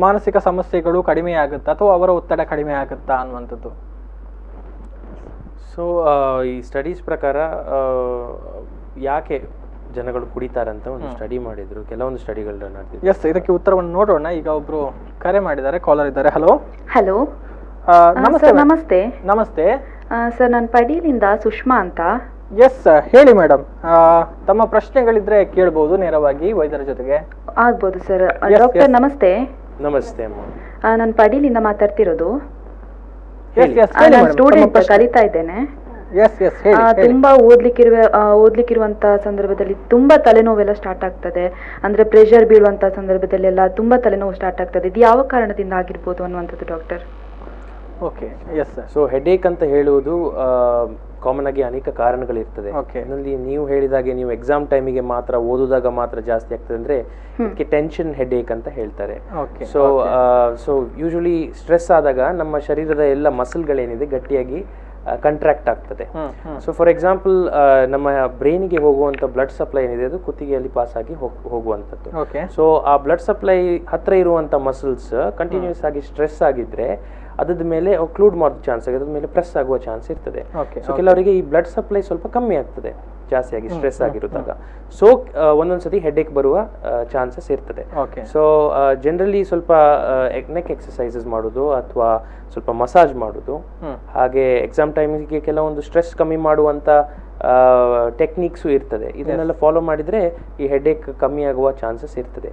ಮಾನಸಿಕ ಸಮಸ್ಯೆಗಳು ಕಡಿಮೆ ಆಗುತ್ತಾ ಅಥವಾ ಅವರ ಒತ್ತಡ ಕಡಿಮೆ ಆಗುತ್ತಾ ಅನ್ನುವಂಥದ್ದು? ಸೊ ಈ ಸ್ಟಡೀಸ್ ಪ್ರಕಾರ ಯಾಕೆ ಜನಗಳು ಕುಡಿತಾರಂತ ಒಂದು ಸ್ಟಡಿ ಮಾಡಿದ್ರು, ಕೆಲವೊಂದು ಸ್ಟಡಿಗಳನ್ನ ನಡೆದಿದ್ರು. ಎಸ್, ಇದಕ್ಕೆ ಉತ್ತರವನ್ನು ನೋಡೋಣ. ಈಗ ಒಬ್ರು ಕರೆ ಮಾಡಿದ್ದಾರೆ, ಕಾಲರ್ ಇದ್ದಾರೆ. ಹಲೋ ಹಲೋ ನಮಸ್ತೆ. ನಮಸ್ತೆ ನಮಸ್ತೆ ಸರ್, ನಾನು ಪಡೀಲಿಂದ ಸುಷ್ಮಾ ಅಂತ. ಎಸ್, ಹೇಳಿ ಮೇಡಮ್. ತಮ್ಮ ಪ್ರಶ್ನೆಗಳಿದ್ರೆ ಕೇಳಬಹುದು ನೇರವಾಗಿ ವೈದ್ಯರ ಜೊತೆಗೆ. ಆಗ್ಬೋದು ಸರ್. ಡಾಕ್ಟರ್ ನಮಸ್ತೆ. ನಮಸ್ತೆ ಅಮ್ಮ. ನಾನು ಪಡೀಲಿಂದ ಮಾತಾಡ್ತಿರೋದು. ನಾನು ಸ್ಟೂಡೆಂಟ್, ಕಲಿತಾ ಇದ್ದೇನೆ. ತುಂಬಾ ಓದ್ಲಿಕ್ಕಿರುವಂತ ಸಂದರ್ಭದಲ್ಲಿ ತುಂಬಾ ತಲೆನೋವೆಲ್ಲ ಸ್ಟಾರ್ಟ್ ಆಗ್ತದೆ. ಅಂದ್ರೆ ಪ್ರೆಷರ್ ಬೀಳುವಂತ ಸಂದರ್ಭದಲ್ಲೆಲ್ಲ ತುಂಬಾ ತಲೆನೋವು ಸ್ಟಾರ್ಟ್ ಆಗ್ತದೆ. ಇದು ಯಾವ ಕಾರಣದಿಂದ ಆಗಿರ್ಬೋದು ಅನ್ನುವಂಥದ್ದು doctor? Okay, yes sir. So headache ಅಂತ ಹೇಳುವುದು ಕಾಮನ್ ಆಗಿ ಅನೇಕ ಕಾರಣಗಳಿರ್ತದೆ. ಅದರಲ್ಲಿ ನೀವು ಹೇಳಿದಾಗೆ ನೀವು ಎಕ್ಸಾಮ್ ಟೈಮಿಗೆ ಮಾತ್ರ ಓದುದಾಗ ಮಾತ್ರ ಜಾಸ್ತಿ ಆಗ್ತದೆ ಅಂದ್ರೆ ಇದಕ್ಕೆ ಟೆನ್ಷನ್ ಹೆಡೇಕ್ ಅಂತ ಹೇಳ್ತಾರೆ. ಸೊ ಯೂಶುವಲಿ ಸ್ಟ್ರೆಸ್ ಆದಾಗ ನಮ್ಮ ಶರೀರದ ಎಲ್ಲ ಮಸಲ್ಗಳೇನಿದೆ ಗಟ್ಟಿಯಾಗಿ ಕಂಟ್ರಾಕ್ಟ್ ಆಗ್ತದೆ. ಸೊ ಫಾರ್ ಎಕ್ಸಾಂಪಲ್ ನಮ್ಮ ಬ್ರೈನ್ಗೆ ಹೋಗುವಂತ ಬ್ಲಡ್ ಸಪ್ಲೈ ಏನಿದೆ ಅದು ಕುತ್ತಿಗೆಯಲ್ಲಿ ಪಾಸ್ ಆಗಿ ಹೋಗುವಂಥದ್ದು. ಸೊ ಆ ಬ್ಲಡ್ ಸಪ್ಲೈ ಹತ್ರ ಇರುವಂತ ಮಸಲ್ಸ್ ಕಂಟಿನ್ಯೂಸ್ ಆಗಿ ಸ್ಟ್ರೆಸ್ ಆಗಿದ್ರೆ ಅದ್ರ ಮೇಲೆ ಒಕ್ಲೂಡ್ ಮಾಡೋ ಚಾನ್ಸ್ ಆಗಿದೆ, ಅದ್ರ ಮೇಲೆ ಪ್ರೆಸ್ ಆಗುವ ಚಾನ್ಸ್ ಇರ್ತದೆ. ಸೊ ಕೆಲವರಿಗೆ ಈ ಬ್ಲಡ್ ಸಪ್ಲೈ ಸ್ವಲ್ಪ ಕಮ್ಮಿ ಆಗ್ತದೆ ಜಾಸ್ತಿಯಾಗಿ ಸ್ಟ್ರೆಸ್ ಆಗಿರುತ್ತಾಗ. ಸೊ ಒಂದೊಂದ್ಸತಿ ಹೆಡ್ಏಕ್ ಬರುವ ಚಾನ್ಸಸ್ ಇರ್ತದೆ. ಸೊ ಜನರಲಿ ಸ್ವಲ್ಪ ನೆಕ್ ಎಕ್ಸಸೈಸಸ್ ಮಾಡೋದು ಅಥವಾ ಸ್ವಲ್ಪ ಮಸಾಜ್ ಮಾಡೋದು, ಹಾಗೆ ಎಕ್ಸಾಮ್ ಟೈಮಿಗೆ ಕೆಲವೊಂದು ಸ್ಟ್ರೆಸ್ ಕಮ್ಮಿ ಮಾಡುವಂತ ಟೆಕ್ನಿಕ್ಸು ಇರ್ತದೆ. ಇದನ್ನೆಲ್ಲ ಫಾಲೋ ಮಾಡಿದ್ರೆ ಈ ಹೆಡ್ಏಕ್ ಕಮ್ಮಿ ಆಗುವ ಚಾನ್ಸಸ್ ಇರ್ತದೆ.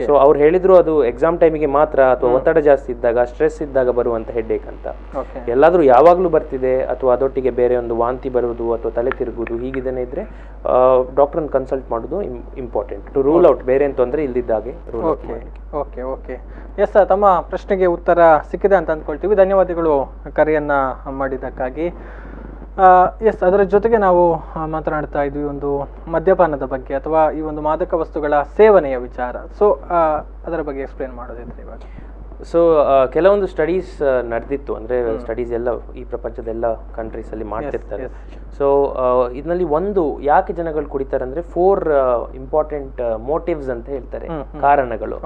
ಸೊ ಅವ್ರು ಹೇಳಿದ್ರು ಅದು ಎಕ್ಸಾಮ್ ಟೈಮಿಗೆ ಮಾತ್ರ ಅಥವಾ ಒತ್ತಡ ಜಾಸ್ತಿ ಇದ್ದಾಗ, ಸ್ಟ್ರೆಸ್ ಇದ್ದಾಗ ಬರುವಂತ ಹೆಡ್ಏಕ್ ಅಂತ. ಎಲ್ಲಾದ್ರೂ ಯಾವಾಗ್ಲೂ ಬರ್ತಿದೆ ಅಥವಾ ಅದೊಟ್ಟಿಗೆ ಬೇರೆ ಒಂದು ವಾಂತಿ ಬರುವುದು ಅಥವಾ ತಲೆ ತಿರುಗುವುದು ಹೀಗಿದೇನೆ ಇದ್ರೆ ಡಾಕ್ಟರ್ನ ಕನ್ಸಲ್ಟ್ ಮಾಡೋದು ಇಂಪಾರ್ಟೆಂಟ್ ಟು ರೂಲ್ ಔಟ್ ಬೇರೆ ತೊಂದರೆ ಇಲ್ದಿದ್ದಾಗೆ ರೂಲ್ ಔಟ್ ಮಾಡಿ. ಓಕೆ ಓಕೆ ಎಸ್, ತಮ್ಮ ಪ್ರಶ್ನೆಗೆ ಉತ್ತರ ಸಿಕ್ಕಿದೆ ಅಂತ ಅಂದ್ಕೊಳ್ತೀವಿ. ಧನ್ಯವಾದಗಳು ಕರೆಯನ್ನ ಮಾಡಿದ್ದಕ್ಕಾಗಿ. ಎಸ್, ಅದರ ಜೊತೆಗೆ ನಾವು ಮಾತನಾಡ್ತಾ ಇದ್ವಿ ಒಂದು ಮದ್ಯಪಾನದ ಬಗ್ಗೆ ಅಥವಾ ಈ ಒಂದು ಮಾದಕ ವಸ್ತುಗಳ ಸೇವನೆಯ ವಿಚಾರ. ಸೊ ಅದರ ಬಗ್ಗೆ ಎಕ್ಸ್ಪ್ಲೇನ್ ಮಾಡೋದಿದ್ರೆ ಇವಾಗ. ಸೊ ಕೆಲವೊಂದು ಸ್ಟಡೀಸ್ ನಡೆದಿತ್ತು, ಅಂದರೆ ಸ್ಟಡೀಸ್ ಎಲ್ಲ ಈ ಪ್ರಪಂಚದ ಎಲ್ಲ ಕಂಟ್ರೀಸ್ ಅಲ್ಲಿ ಮಾಡ್ತಿರ್ತಾರೆ. ಸೊ ಇದರಲ್ಲಿ ಒಂದು ಯಾಕೆ ಜನಗಳು ಕುಡಿತಾರೆ ಅಂದ್ರೆ 4 ಇಂಪಾರ್ಟೆಂಟ್ ಮೋಟಿವ್ಸ್ ಅಂತ ಹೇಳ್ತಾರೆ, ಕಾರಣಗಳು.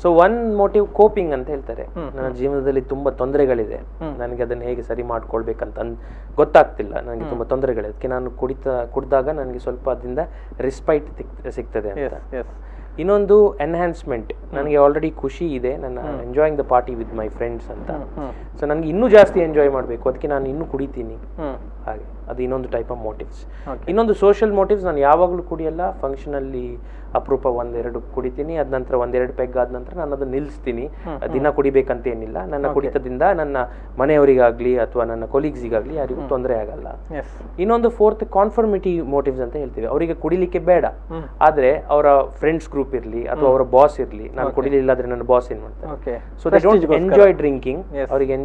ಸೊ 1 ಮೋಟಿವ್ ಕೋಪಿಂಗ್ ಅಂತ ಹೇಳ್ತಾರೆ. ನನ್ನ ಜೀವನದಲ್ಲಿ ತುಂಬಾ ತೊಂದರೆಗಳಿದೆ, ನನಗೆ ಅದನ್ನ ಹೇಗೆ ಸರಿ ಮಾಡ್ಕೊಳ್ಬೇಕಂತ ಗೊತ್ತಾಗ್ತಿಲ್ಲ, ನನಗೆ ತುಂಬಾ ತೊಂದರೆಗಳಿದೆ, ಅದಕ್ಕೆ ನಾನು ಕುಡಿದಾಗ ನನಗೆ ಸ್ವಲ್ಪ ಅದರಿಂದ ರಿಸ್ಪೈಟ್ ಸಿಗ್ತದೆ ಅಂತ. ಇನ್ನೊಂದು ಎನ್ಹಾನ್ಸ್ಮೆಂಟ್, ನನಗೆ ಆಲ್ರೆಡಿ ಖುಷಿ ಇದೆ, ನನ್ನ enjoying the party with my friends ಅಂತ. ಸೊ ನನಗೆ ಇನ್ನೂ ಜಾಸ್ತಿ ಎಂಜಾಯ್ ಮಾಡಬೇಕು, ಅದಕ್ಕೆ ನಾನು ಇನ್ನೂ ಕುಡಿತೀನಿ. ಹಾಗೆ ಅದು ಇನ್ನೊಂದು ಟೈಪ್ ಆಫ್ ಮೋಟಿವ್ಸ್. ಇನ್ನೊಂದು ಸೋಷಿಯಲ್ ಮೋಟಿವ್ಸ್, ನಾನು ಯಾವಾಗಲೂ ಕುಡಿಯಲ್ಲ, ಫಂಕ್ಷನಲ್ಲಿ ಅಪರೂಪ 1-2 ಕುಡಿತೀನಿ, ಅದ ನಂತರ 1-2 ಪೆಗ್ ಆದ ನಂತರ ನಾನು ಅದನ್ನ ನಿಲ್ಲಿಸ್ತೀನಿ. ದಿನ ಕುಡಿಬೇಕಂತ ಏನಿಲ್ಲ, ನನ್ನ ಕುಡಿತದಿಂದ ನನ್ನ ಮನೆಯವರಿಗಾಗ್ಲಿ ಅಥವಾ ನನ್ನ ಕೊಲೀಗ್ಸಿಗಾಗ್ಲಿ ಯಾರಿಗೂ ತೊಂದರೆ ಆಗಲ್ಲ. ಇನ್ನೊಂದು 4th ಕಾನ್ಫರ್ಮಿಟಿ ಮೋಟಿವ್ಸ್ ಅಂತ ಹೇಳ್ತೀವಿ. ಅವರಿಗೆ ಕುಡಿಲಿಕ್ಕೆ ಬೇಡ, ಆದ್ರೆ ಅವರ ಫ್ರೆಂಡ್ಸ್ ಗ್ರೂಪ್ ಗ್ರೂಪ್ ಇರ್ಲಿ ಅಥವಾ ಅವರ ಬಾಸ್ ಇರ್ಲಿ, ನಾನು ಕುಡಿಲಿಲ್ಲ ಆದ್ರೆ ನನ್ನ ಬಾಸ್ ಏನ್ ಮಾಡ್ತಾರೆ, so they don't enjoy drinking. ಅವರಿಗೆ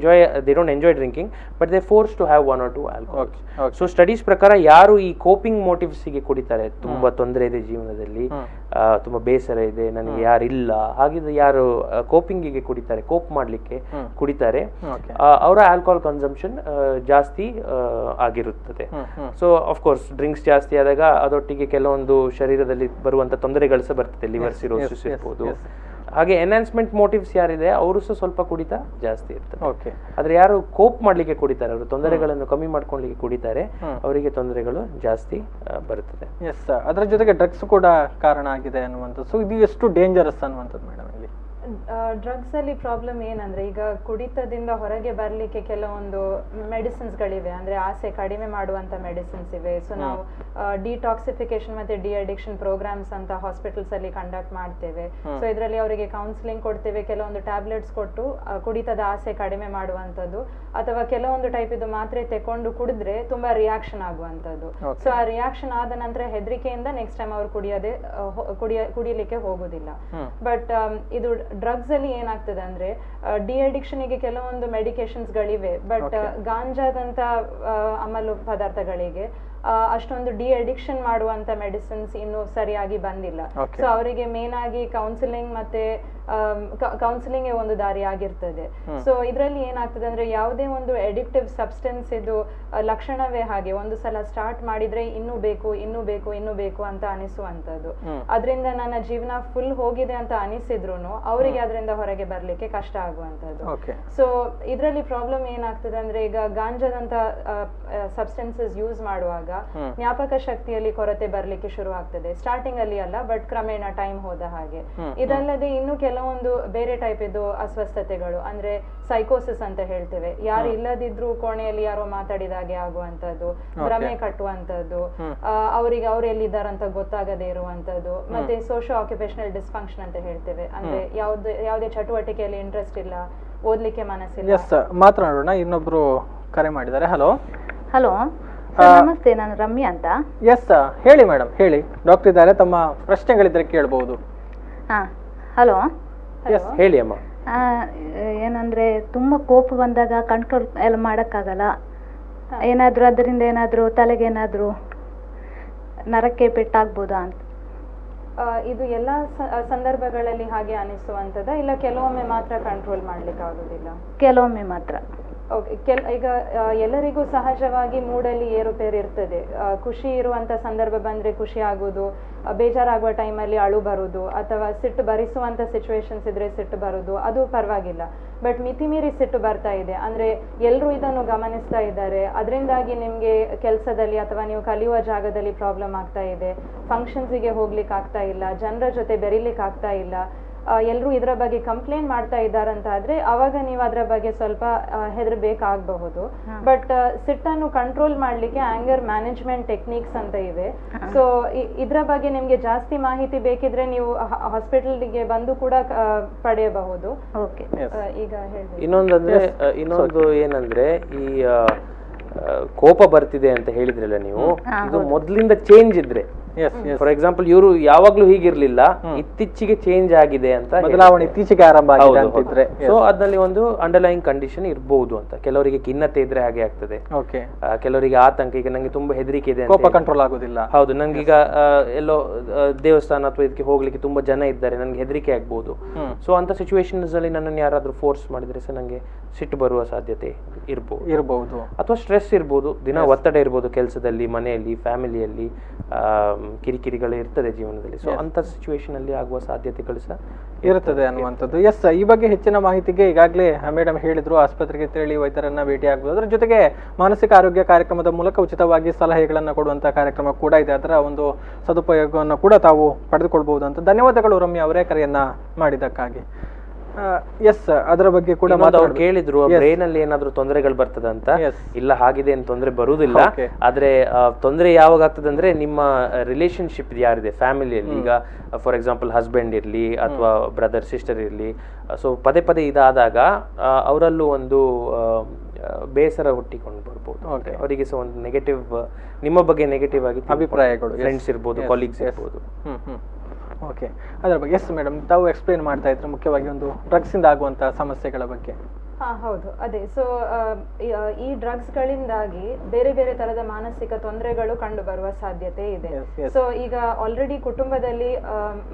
they don't enjoy drinking, but they force to have 1 or 2 alcohol. So studies ಪ್ರಕಾರ ಯಾರು ಈ ಕೋಪಿಂಗ್ ಮೋಟಿವ್ಸ್ ಗೆ ಕುಡಿತಾರೆ, ತುಂಬಾ ತೊಂದರೆ ಇದೆ ಜೀವನದಲ್ಲಿ, ತುಂಬಾ ಬೇಸರ ಇದೆ, ನನಗೆ ಯಾರಿಲ್ಲ, ಹಾಗಿದ್ರೆ ಯಾರು ಕೋಪಿಂಗ್ ಗೆ ಕುಡಿತಾರೆ, ಕೋಪ್ ಮಾಡ್ಲಿಕ್ಕೆ ಕುಡಿತಾರೆ, ಅವರ ಆಲ್ಕೋಹಾಲ್ ಕನ್ಸಂಪ್ಷನ್ ಜಾಸ್ತಿ ಆಗಿರುತ್ತದೆ. ಸೊ ಅಫ್ಕೋರ್ಸ್ ಡ್ರಿಂಕ್ಸ್ ಜಾಸ್ತಿ ಆದಾಗ ಅದೊಟ್ಟಿಗೆ ಕೆಲವೊಂದು ಶರೀರದಲ್ಲಿ ಬರುವಂತ ತೊಂದರೆಗಳು ಸಹ ಬರ್ತದೆ, ಲಿವರ್ ಸಿರೋಸಿಸ್ ಇರ್ಬೋದು. ಹಾಗೆ ಎನ್ಹಾನ್ಸ್ಮೆಂಟ್ ಮೋಟಿವ್ಸ್ ಯಾರಿದೆ ಅವರು ಸಹ ಸ್ವಲ್ಪ ಕುಡಿತ ಜಾಸ್ತಿ ಇರ್ತದೆ. ಆದ್ರೆ ಯಾರು ಕೋಪ್ ಮಾಡ್ಲಿಕ್ಕೆ ಕುಡಿತಾರೆ, ಅವರು ತೊಂದರೆಗಳನ್ನು ಕಮ್ಮಿ ಮಾಡ್ಕೊಳ್ಳಿಕ್ಕೆ ಕುಡಿತಾರೆ, ಅವರಿಗೆ ತೊಂದರೆಗಳು ಜಾಸ್ತಿ ಬರುತ್ತದೆ. ಎಸ್, ಅದರ ಜೊತೆಗೆ ಡ್ರಗ್ಸ್ ಕೂಡ ಕಾರಣ ಆಗಿದೆ ಅನ್ನುವಂಥದ್ದು. ಸೊ ಇದು ಎಷ್ಟು ಡೇಂಜರಸ್ ಅನ್ನುವಂಥದ್ದು ಮೇಡಮ್ ಇಲ್ಲಿ? ಡ್ರಗ್ಸ್ ಅಲ್ಲಿ ಪ್ರಾಬ್ಲಮ್ ಏನಂದ್ರೆ, ಈಗ ಕುಡಿತದಿಂದ ಹೊರಗೆ ಬರ್ಲಿಕ್ಕೆ ಕೆಲವೊಂದು ಮೆಡಿಸಿನ್ಸ್ ಗಳಿವೆ, ಅಂದ್ರೆ ಆಸೆ ಕಡಿಮೆ ಮಾಡುವಂತ ಮೆಡಿಸಿನ್ಸ್ ಇವೆ. ಸೊ ನಾವು ಡಿಟಾಕ್ಸಿಫಿಕೇಶನ್ ಮತ್ತೆ ಡಿ ಅಡಿಕ್ಷನ್ ಪ್ರೋಗ್ರಾಮ್ಸ್ ಅಂತ ಹಾಸ್ಪಿಟಲ್ಸ್ ಅಲ್ಲಿ ಕಂಡಕ್ಟ್ ಮಾಡ್ತೇವೆ. ಸೊ ಇದರಲ್ಲಿ ಅವರಿಗೆ ಕೌನ್ಸಿಲಿಂಗ್ ಕೊಡ್ತೇವೆ, ಕೆಲವೊಂದು ಟ್ಯಾಬ್ಲೆಟ್ಸ್ ಕೊಟ್ಟು ಕುಡಿತದ ಆಸೆ ಕಡಿಮೆ ಮಾಡುವಂತದ್ದು, ಅಥವಾ ಕೆಲವೊಂದು ಟೈಪ್ ಇದು ಮಾತ್ರೆ ತಕೊಂಡು ಕುಡಿದ್ರೆ ತುಂಬಾ ರಿಯಾಕ್ಷನ್ ಆಗುವಂತದ್ದು. ಸೊ ಆ ರಿಯಾಕ್ಷನ್ ಆದ ನಂತರ ಹೆದರಿಕೆಯಿಂದ ನೆಕ್ಸ್ಟ್ ಟೈಮ್ ಅವರು ಕುಡಿಯಲಿಕ್ಕೆ ಹೋಗುದಿಲ್ಲ. ಬಟ್ ಇದು ಡ್ರಗ್ಸ್ ಅಲ್ಲಿ ಏನಾಗ್ತದೆ ಅಂದ್ರೆ, ಡಿ ಅಡಿಕ್ಷನ್ ಗೆ ಕೆಲವೊಂದು ಮೆಡಿಕೇಶನ್ಸ್ ಗಳಿವೆ, ಬಟ್ ಗಾಂಜಾದಂತ ಅಮಲು ಪದಾರ್ಥಗಳಿಗೆ ಅಷ್ಟೊಂದು ಡಿ ಅಡಿಕ್ಷನ್ ಮಾಡುವಂತ ಮೆಡಿಸಿನ್ಸ್ ಇನ್ನು ಸರಿಯಾಗಿ ಬಂದಿಲ್ಲ. ಸೊ ಅವರಿಗೆ ಮೇನ್ ಆಗಿ ಕೌನ್ಸಿಲಿಂಗ್ ಮತ್ತೆ ಕೌನ್ಸಿಲಿಂಗ್ ಒಂದು ದಾರಿ ಆಗಿರ್ತದೆ. ಸೊ ಇದರಲ್ಲಿ ಏನಾಗ್ತದೆ ಅಂದ್ರೆ, ಯಾವುದೇ ಒಂದು ಅಡಿಕ್ಟಿವ್ ಸಬ್ಸ್ಟೆನ್ಸ್ ಇದು ಲಕ್ಷಣವೇ ಹಾಗೆ, ಒಂದು ಸಲ ಸ್ಟಾರ್ಟ್ ಮಾಡಿದ್ರೆ ಇನ್ನೂ ಬೇಕು ಇನ್ನೂ ಬೇಕು ಇನ್ನೂ ಬೇಕು ಅಂತ ಅನಿಸುವಂತದ್ದು. ಅದರಿಂದ ನನ್ನ ಜೀವನ ಫುಲ್ ಹೋಗಿದೆ ಅಂತ ಅನಿಸಿದ್ರು ಅವರಿಗೆ ಅದರಿಂದ ಹೊರಗೆ ಬರ್ಲಿಕ್ಕೆ ಕಷ್ಟ ಆಗುವಂತದ್ದು. ಸೊ ಇದರಲ್ಲಿ ಪ್ರಾಬ್ಲಮ್ ಏನಾಗ್ತದೆ ಅಂದ್ರೆ, ಈಗ ಗಾಂಜಾದಂತ ಸಬ್ಸ್ಟೆನ್ಸಸ್ ಯೂಸ್ ಮಾಡುವಾಗ ಜ್ಞಾಪಕ ಶಕ್ತಿಯಲ್ಲಿ ಕೊರತೆ ಬರ್ಲಿಕ್ಕೆ ಶುರು ಆಗ್ತದೆ. ಸ್ಟಾರ್ಟಿಂಗ್ ಅಲ್ಲಿ ಅಲ್ಲ, ಬಟ್ ಕ್ರಮೇಣ ಟೈಮ್ ಹೋದ ಹಾಗೆ. ಇದಲ್ಲದೆ ಇನ್ನು ಕೆಲವೊಂದು ಬೇರೆ ಟೈಪ್ ಇದು ಅಸ್ವಸ್ಥತೆಗಳು, ಅಂದ್ರೆ ಸೈಕೋಸಿಸ್ ಅಂತ ಹೇಳ್ತೇವೆ. ಯಾರು ಇಲ್ಲದಿದ್ರು ಕೋಣೆಯಲ್ಲಿ ಯಾರೋ ಮಾತಾಡಿದಾಗೆ ಆಗುವಂತದ್ದು, ಭ್ರಮೆ ಕಟ್ಟುವಂತದ್ದು, ಅವರಿಗೆ ಅವ್ರು ಎಲ್ಲಿದ್ದಾರಂತ ಗೊತ್ತಾಗದೇ ಇರುವಂತದ್ದು, ಮತ್ತೆ ಸೋಶಿಯೋ ಆಕ್ಯುಪೇಷನಲ್ ಡಿಸ್ಫಂಕ್ಷನ್ ಅಂತ ಹೇಳ್ತೇವೆ. ಅಂದ್ರೆ ಯಾವುದೇ ಚಟುವಟಿಕೆಯಲ್ಲಿ ಇಂಟ್ರೆಸ್ಟ್ ಇಲ್ಲ, ಓದ್ಲಿಕ್ಕೆ ಮನಸ್ಸಿಲ್ಲ. ಎಸ್, ಮಾತನಾಡೋಣ. ಇನ್ನೊಬ್ರು ಕರೆ ಮಾಡಿದ್ದಾರೆ. ಹಲೋ. ಹಲೋ ನಮಸ್ತೆ, ನಾನು ರಮ್ಯಾ ಅಂತ. ಎಸ್, ಹೇಳಿ ಮೇಡಮ್, ಹೇಳಿ. ಡಾಕ್ಟರ್ ಇದ್ದಾರೆ, ತಮ್ಮ ಪ್ರಶ್ನೆಗಳಿದ್ರೆ ಕೇಳಬಹುದು. ಹಲೋ, ಹೇಳಿ ಅಮ್ಮ. ಏನಂದ್ರೆ, ತುಂಬಾ ಕೋಪ ಬಂದಾಗ ಕಂಟ್ರೋಲ್ ಎಲ್ಲ ಮಾಡಕ್ಕಾಗಲ್ಲ. ಏನಾದ್ರೂ ಅದರಿಂದ ಏನಾದ್ರೂ ತಲೆಗೆ ಏನಾದ್ರೂ ನರಕ್ಕೆ ಪೆಟ್ಟಾಗ್ಬೋದಾ ಅಂತ. ಇದು ಎಲ್ಲಾ ಸಂದರ್ಭಗಳಲ್ಲಿ ಹಾಗೆ ಅನಿಸುವಂತದ, ಇಲ್ಲ ಕೆಲವೊಮ್ಮೆ ಮಾತ್ರ ಕಂಟ್ರೋಲ್ ಮಾಡ್ಲಿಕ್ಕೆ ಆಗುದಿಲ್ಲ? ಕೆಲವೊಮ್ಮೆ ಮಾತ್ರ. ಈಗ ಎಲ್ಲರಿಗೂ ಸಹಜವಾಗಿ ಮೂಡಲ್ಲಿ ಏರುಪೇರು ಇರ್ತದೆ. ಖುಷಿ ಇರುವಂತ ಸಂದರ್ಭ ಬಂದ್ರೆ ಖುಷಿ ಆಗುದು, ಬೇಜಾರಾಗುವ ಟೈಮಲ್ಲಿ ಅಳು ಬರುದು, ಅಥವಾ ಸಿಟ್ಟು ಭರಿಸುವಂತ ಸಿಚುವೇಶನ್ಸ್ ಇದ್ರೆ ಸಿಟ್ಟು ಬರುದು, ಅದು ಪರವಾಗಿಲ್ಲ. ಬಟ್ ಮಿತಿಮೀರಿ ಸಿಟ್ಟು ಬರ್ತಾ ಇದೆ ಅಂದ್ರೆ, ಎಲ್ಲರೂ ಇದನ್ನು ಗಮನಿಸ್ತಾ ಇದ್ದಾರೆ, ಅದರಿಂದಾಗಿ ನಿಮ್ಗೆ ಕೆಲಸದಲ್ಲಿ ಅಥವಾ ನೀವು ಕಲಿಯುವ ಜಾಗದಲ್ಲಿ ಪ್ರಾಬ್ಲಮ್ ಆಗ್ತಾ ಇದೆ, ಫಂಕ್ಷನ್ಸಿಗೆ ಹೋಗ್ಲಿಕ್ಕೆ ಆಗ್ತಾ ಇಲ್ಲ, ಜನರ ಜೊತೆ ಬೆರಿಲಿಕ್ಕೆ ಆಗ್ತಾ ಇಲ್ಲ, ಎಲ್ಲರೂ ಇದರ ಬಗ್ಗೆ ಕಂಪ್ಲೇಂಟ್ ಮಾಡ್ತಾ ಇದ್ದಾರಂತ ಆದ್ರೆ ಅವಾಗ ನೀವು ಅದರ ಬಗ್ಗೆ ಸ್ವಲ್ಪ ಹೆದರ್ಬೇಕಾಗಬಹುದು. ಬಟ್ ಸಿಟ್ಟನ್ನು ಕಂಟ್ರೋಲ್ ಮಾಡ್ಲಿಕ್ಕೆ ಆಂಗರ್ ಮ್ಯಾನೇಜ್ಮೆಂಟ್ ಟೆಕ್ನಿಕ್ಸ್ ಅಂತ ಇವೆ. ಸೊ ಇದರ ಬಗ್ಗೆ ನಿಮ್ಗೆ ಜಾಸ್ತಿ ಮಾಹಿತಿ ಬೇಕಿದ್ರೆ ನೀವು ಹಾಸ್ಪಿಟಲ್ಗೆ ಬಂದು ಕೂಡ ಪಡೆಯಬಹುದು. ಈಗ ಇನ್ನೊಂದು ಏನಂದ್ರೆ, ಈ ಕೋಪ ಬರ್ತಿದೆ ಅಂತ ಹೇಳಿದ್ರಲ್ಲ ನೀವು, ಇದು ಮೊದ್ಲಿಂದ ಚೇಂಜ್ ಇದ್ರೆ, ಫಾರ್ ಎಕ್ಸಾಂಪಲ್ ಇವರು ಯಾವಾಗ್ಲೂ ಹೀಗಿರ್ಲಿಲ್ಲ, ಇತ್ತೀಚೆಗೆ ಚೇಂಜ್ ಆಗಿದೆ ಅಂತ, ಬದಲಾವಣೆ ಇತ್ತೀಚೆಗೆ ಆರಂಭ ಆಗಿದೆ ಅಂತಿದ್ರೆ, ಸೊ ಅದ್ರಲ್ಲಿ ಒಂದು ಅಂಡರ್ಲೈನ್ ಕಂಡೀಷನ್ ಇರಬಹುದು ಅಂತ. ಕೆಲವರಿಗೆ ಖಿನ್ನತೆ ಇದ್ರೆ ಹಾಗೆ ಆಗ್ತದೆ, ಕೆಲವರಿಗೆ ಆತಂಕ, ಈಗ ನಂಗೆ ತುಂಬಾ ಹೆದರಿಕೆ ಇದೆ, ಕೋಪ ಕಂಟ್ರೋಲ್ ಆಗುದಿಲ್ಲ. ಹೌದು, ನಂಗೀಗ ಎಲ್ಲೋ ದೇವಸ್ಥಾನ ಅಥವಾ ಇದಕ್ಕೆ ಹೋಗ್ಲಿಕ್ಕೆ ತುಂಬಾ ಜನ ಇದ್ದಾರೆ, ನನ್ಗೆ ಹೆದರಿಕೆ ಆಗ್ಬಹುದು. ಸೊ ಅಂತ ಸಿಚುವೇಶನ್ಸ್ ಅಲ್ಲಿ ನನ್ನನ್ನು ಯಾರಾದ್ರೂ ಫೋರ್ಸ್ ಮಾಡಿದ್ರೆ ಸಹ ನಂಗೆ ಸಿಟ್ಟು ಬರುವ ಸಾಧ್ಯತೆ ಇರಬಹುದು, ಅಥವಾ ಸ್ಟ್ರೆಸ್ ಇರ್ಬೋದು, ದಿನ ಒತ್ತಡ ಇರ್ಬೋದು, ಕೆಲಸದಲ್ಲಿ, ಮನೆಯಲ್ಲಿ, ಫ್ಯಾಮಿಲಿಯಲ್ಲಿ ಕಿರಿಕಿರಿಗಳು ಇರ್ತದೆ ಜೀವನದಲ್ಲಿ. ಸೊ ಅಂತ ಸಿಚುವೇಶನ್ ಅಲ್ಲಿ ಆಗುವ ಸಾಧ್ಯತೆಗಳು ಸಹ ಇರುತ್ತದೆ ಅನ್ನುವಂಥದ್ದು. ಎಸ್, ಈ ಬಗ್ಗೆ ಹೆಚ್ಚಿನ ಮಾಹಿತಿಗೆ ಈಗಾಗಲೇ ಮೇಡಮ್ ಹೇಳಿದ್ರು, ಆಸ್ಪತ್ರೆಗೆ ತೆರಳಿ ವೈದ್ಯರನ್ನ ಭೇಟಿ ಆಗಬಹುದು. ಅದರ ಜೊತೆಗೆ ಮಾನಸಿಕ ಆರೋಗ್ಯ ಕಾರ್ಯಕ್ರಮದ ಮೂಲಕ ಉಚಿತವಾಗಿ ಸಲಹೆಗಳನ್ನು ಕೊಡುವಂತಹ ಕಾರ್ಯಕ್ರಮ ಕೂಡ ಇದೆ. ಅದರ ಒಂದು ಸದುಪಯೋಗವನ್ನು ಕೂಡ ತಾವು ಪಡೆದುಕೊಳ್ಬಹುದು ಅಂತ. ಧನ್ಯವಾದಗಳು ರಮ್ಯಾ ಅವರೇ, ಕರೆಯನ್ನ ಮಾಡಿದ್ದಕ್ಕಾಗಿ. ಎಸ್, ಅದರ ಬಗ್ಗೆ ಕೂಡ ಅವ್ರು ಕೇಳಿದ್ರು, ಬ್ರೈನ್ ಅಲ್ಲಿ ಏನಾದ್ರು ತೊಂದರೆಗಳು ಬರ್ತದ ಅಂತ. ಇಲ್ಲ, ಹಾಗಿದೆ ಏನು ತೊಂದರೆ ಬರುವುದಿಲ್ಲ. ಆದ್ರೆ ತೊಂದರೆ ಯಾವಾಗ ಆಗ್ತದೆ ಅಂದ್ರೆ, ನಿಮ್ಮ ರಿಲೇಶನ್ಶಿಪ್ ಯಾರಿದೆ ಫ್ಯಾಮಿಲಿಯಲ್ಲಿ, ಈಗ ಫಾರ್ ಎಕ್ಸಾಂಪಲ್ ಹಸ್ಬೆಂಡ್ ಇರ್ಲಿ ಅಥವಾ ಬ್ರದರ್ ಸಿಸ್ಟರ್ ಇರ್ಲಿ, ಸೊ ಪದೇ ಪದೇ ಇದಾದಾಗ ಅವರಲ್ಲೂ ಒಂದು ಬೇಸರ ಹುಟ್ಟಿಕೊಂಡು ಬರ್ಬೋದು. ಅವರಿಗೆ ಸಹ ಒಂದು ನೆಗೆಟಿವ್, ನಿಮ್ಮ ಬಗ್ಗೆ ನೆಗೆಟಿವ್ ಆಗಿ ಅಭಿಪ್ರಾಯಗಳು, ಫ್ರೆಂಡ್ಸ್ ಇರ್ಬೋದು, ಕಾಲೀಗ್ಸ್ ಇರ್ಬೋದು. ಓಕೆ, ಅದರ ಬಗ್ಗೆ ಎಸ್ ಮೇಡಮ್ ತಾವು ಎಕ್ಸ್ಪ್ಲೇನ್ ಮಾಡ್ತಾ ಇದ್ರೆ ಮುಖ್ಯವಾಗಿ ಒಂದು ಡ್ರಗ್ಸಿಂದ ಆಗುವಂತಹ ಸಮಸ್ಯೆಗಳ ಬಗ್ಗೆ. ಹೌದು, ಅದೇ. ಸೊ ಈ ಡ್ರಗ್ಸ್ಗಳಿಂದಾಗಿ ಬೇರೆ ಬೇರೆ ತರದ ಮಾನಸಿಕ ತೊಂದರೆಗಳು ಕಂಡು ಬರುವ ಸಾಧ್ಯತೆ ಇದೆ. ಸೊ ಈಗ ಆಲ್ರೆಡಿ ಕುಟುಂಬದಲ್ಲಿ